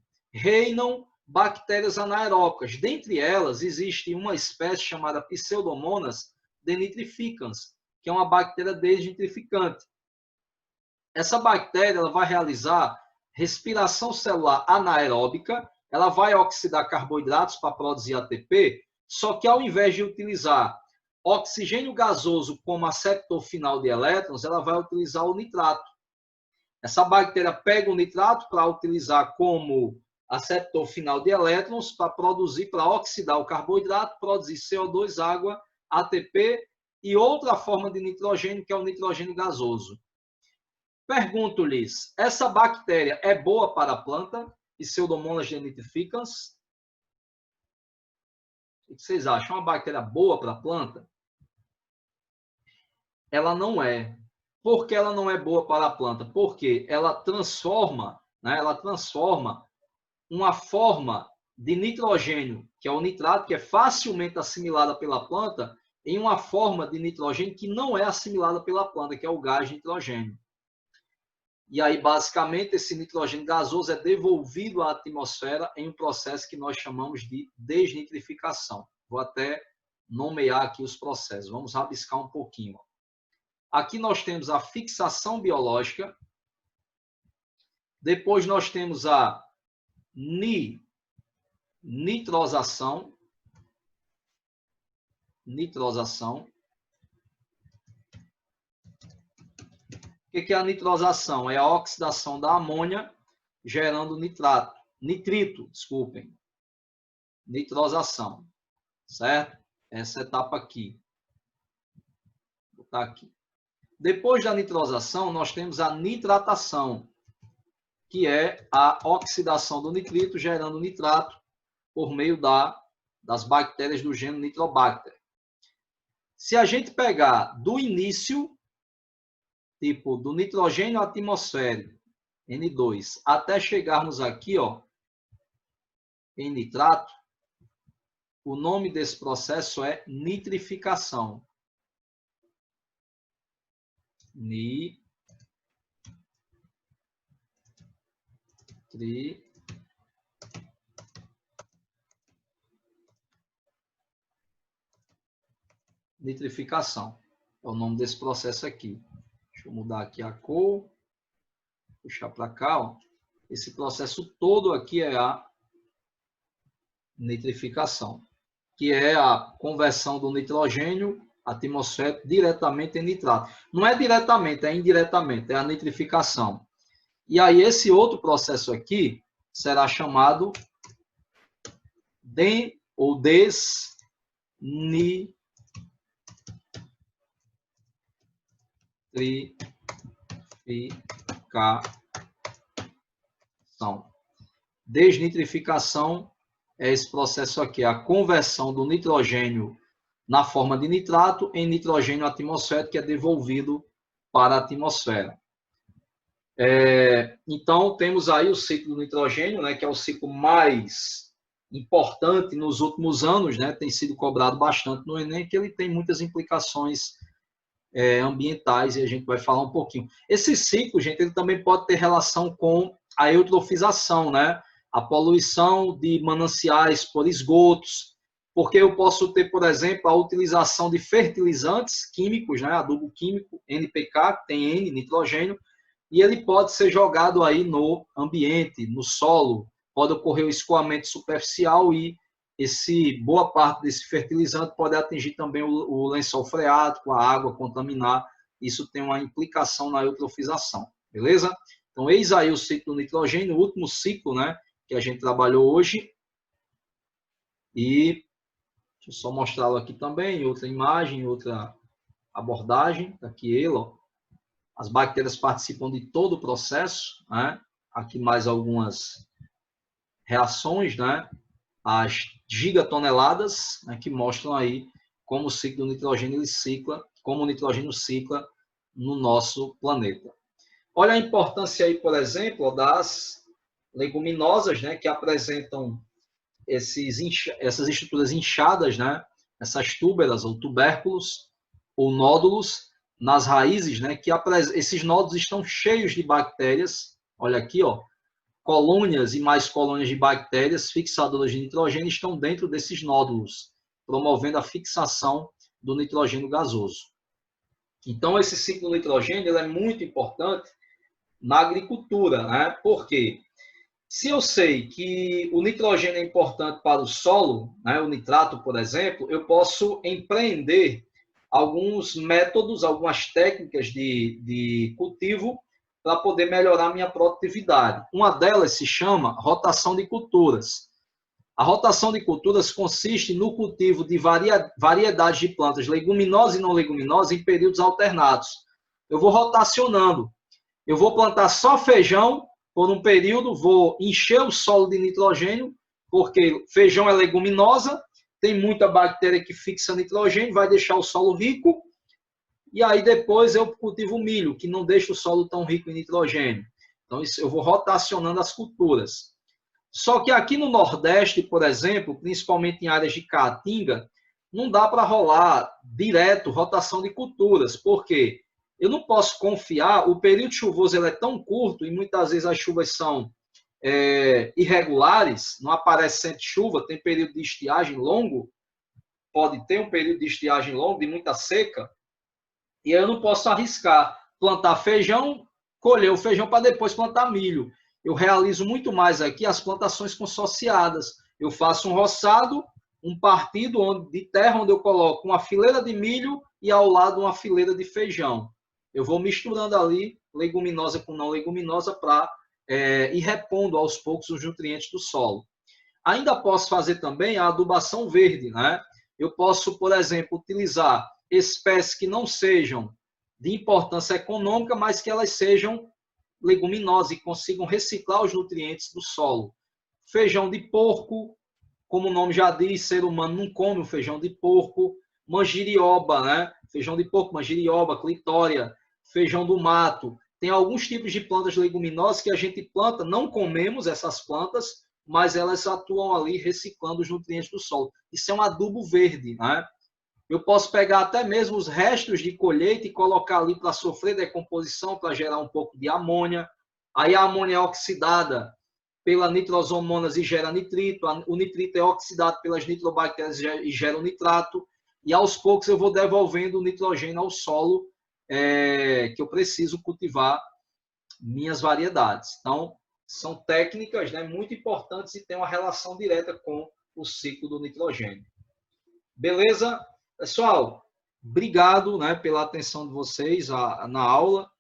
bactérias anaeróbicas. Dentre elas, existe uma espécie chamada Pseudomonas denitrificans, que é uma bactéria desnitrificante. Essa bactéria ela vai realizar respiração celular anaeróbica, ela vai oxidar carboidratos para produzir ATP, só que ao invés de utilizar oxigênio gasoso como aceptor final de elétrons, ela vai utilizar o nitrato. Essa bactéria pega o nitrato para utilizar como aceptor final de elétrons para produzir, para oxidar o carboidrato, produzir CO2, água, ATP e outra forma de nitrogênio, que é o nitrogênio gasoso. Pergunto-lhes, essa bactéria é boa para a planta? Pseudomonas denitrificans? O que vocês acham? Uma bactéria boa para a planta? Ela não é. Por que ela não é boa para a planta? Porque ela transforma, né, uma forma de nitrogênio, que é o nitrato, que é facilmente assimilada pela planta, em uma forma de nitrogênio que não é assimilada pela planta, que é o gás nitrogênio. E aí, basicamente, esse nitrogênio gasoso é devolvido à atmosfera em um processo que nós chamamos de desnitrificação. Vou até nomear aqui os processos. Vamos rabiscar um pouquinho. Aqui nós temos a fixação biológica. Depois nós temos a nitrosação. O que é a nitrosação? É a oxidação da amônia gerando nitrito. Nitrosação, certo? Essa etapa aqui. Vou botar aqui. Depois da nitrosação, nós temos a nitratação, que é a oxidação do nitrito gerando nitrato por meio da das bactérias do gênero Nitrobacter. Se a gente pegar do início, tipo, do nitrogênio atmosférico, N2, até chegarmos aqui, ó, em nitrato, o nome desse processo é nitrificação. Nitrificação. É o nome desse processo aqui. Deixa eu mudar aqui a cor. Puxar para cá, ó. Esse processo todo aqui é a nitrificação, que é a conversão do nitrogênio atmosférico diretamente em nitrato. Não é diretamente, é indiretamente, é a nitrificação. E aí esse outro processo aqui será chamado desnitrificação. Desnitrificação é esse processo aqui, a conversão do nitrogênio na forma de nitrato em nitrogênio atmosférico que é devolvido para a atmosfera. Então, temos aí o ciclo do nitrogênio, né, que é o ciclo mais importante nos últimos anos, né, tem sido cobrado bastante no Enem, que ele tem muitas implicações ambientais, e a gente vai falar um pouquinho. Esse ciclo, gente, ele também pode ter relação com a eutrofização, né, a poluição de mananciais por esgotos, porque eu posso ter, por exemplo, a utilização de fertilizantes químicos, né, adubo químico, NPK, que tem N, nitrogênio, e ele pode ser jogado aí no ambiente, no solo, pode ocorrer o escoamento superficial e boa parte desse fertilizante pode atingir também o lençol freático, a água, contaminar. Isso tem uma implicação na eutrofização, beleza? Então, eis aí o ciclo do nitrogênio, o último ciclo, né, que a gente trabalhou hoje. E deixa eu só mostrá-lo aqui também, outra imagem, outra abordagem. Aqui ele, ó. As bactérias participam de todo o processo, né? Aqui mais algumas reações, né? As gigatoneladas, né? Que mostram aí como o ciclo do nitrogênio ele cicla, como o nitrogênio cicla no nosso planeta. Olha a importância aí, por exemplo, das leguminosas, né? Que apresentam essas estruturas inchadas, né? Essas túberas ou tubérculos ou nódulos nas raízes, né, que esses nódulos estão cheios de bactérias. Olha aqui, ó, colônias e mais colônias de bactérias fixadoras de nitrogênio estão dentro desses nódulos, promovendo a fixação do nitrogênio gasoso. Então, esse ciclo do nitrogênio ele é muito importante na agricultura, né? Por quê? Se eu sei que o nitrogênio é importante para o solo, né, o nitrato, por exemplo, eu posso empreender alguns métodos, algumas técnicas de cultivo para poder melhorar minha produtividade. Uma delas se chama rotação de culturas. A rotação de culturas consiste no cultivo de variedades de plantas leguminosas e não leguminosas em períodos alternados. Eu vou rotacionando. Eu vou plantar só feijão por um período, vou encher o solo de nitrogênio, porque feijão é leguminosa, tem muita bactéria que fixa nitrogênio, vai deixar o solo rico, e aí depois eu cultivo milho, que não deixa o solo tão rico em nitrogênio. Então, eu vou rotacionando as culturas. Só que aqui no Nordeste, por exemplo, principalmente em áreas de caatinga, não dá para rolar direto rotação de culturas, porque eu não posso confiar, o período chuvoso ele é tão curto, e muitas vezes as chuvas são irregulares, não aparece sempre chuva, tem período de estiagem longo, pode ter um período de estiagem longo, de muita seca, e eu não posso arriscar plantar feijão, colher o feijão para depois plantar milho. Eu realizo muito mais aqui as plantações consociadas. Eu faço um roçado, um partido de terra onde eu coloco uma fileira de milho e ao lado uma fileira de feijão. Eu vou misturando ali leguminosa com não leguminosa para ir repondo aos poucos os nutrientes do solo. Ainda posso fazer também a adubação verde, né? Eu posso, por exemplo, utilizar espécies que não sejam de importância econômica, mas que elas sejam leguminosas e consigam reciclar os nutrientes do solo. Feijão de porco, como o nome já diz, ser humano não come o feijão de porco. Manjerioba, né? Feijão de porco, manjerioba, clitória, feijão do mato. Tem alguns tipos de plantas leguminosas que a gente planta, não comemos essas plantas, mas elas atuam ali reciclando os nutrientes do solo. Isso é um adubo verde, né? Eu posso pegar até mesmo os restos de colheita e colocar ali para sofrer decomposição, para gerar um pouco de amônia. Aí a amônia é oxidada pela nitrosomonas e gera nitrito. O nitrito é oxidado pelas nitrobactérias e gera o nitrato. E aos poucos eu vou devolvendo o nitrogênio ao solo que eu preciso cultivar minhas variedades. Então, são técnicas, né, muito importantes e têm uma relação direta com o ciclo do nitrogênio. Beleza? Pessoal, obrigado, né, pela atenção de vocês na aula.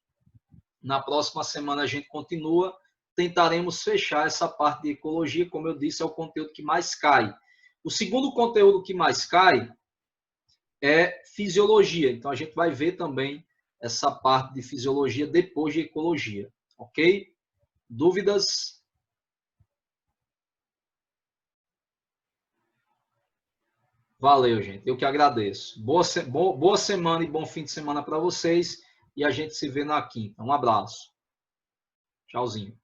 Na próxima semana a gente continua. Tentaremos fechar essa parte de ecologia, como eu disse, é o conteúdo que mais cai. O segundo conteúdo que mais cai é fisiologia. Então, a gente vai ver também essa parte de fisiologia depois de ecologia. Ok? Dúvidas? Valeu, gente. Eu que agradeço. Boa semana e bom fim de semana para vocês. E a gente se vê na quinta. Um abraço. Tchauzinho.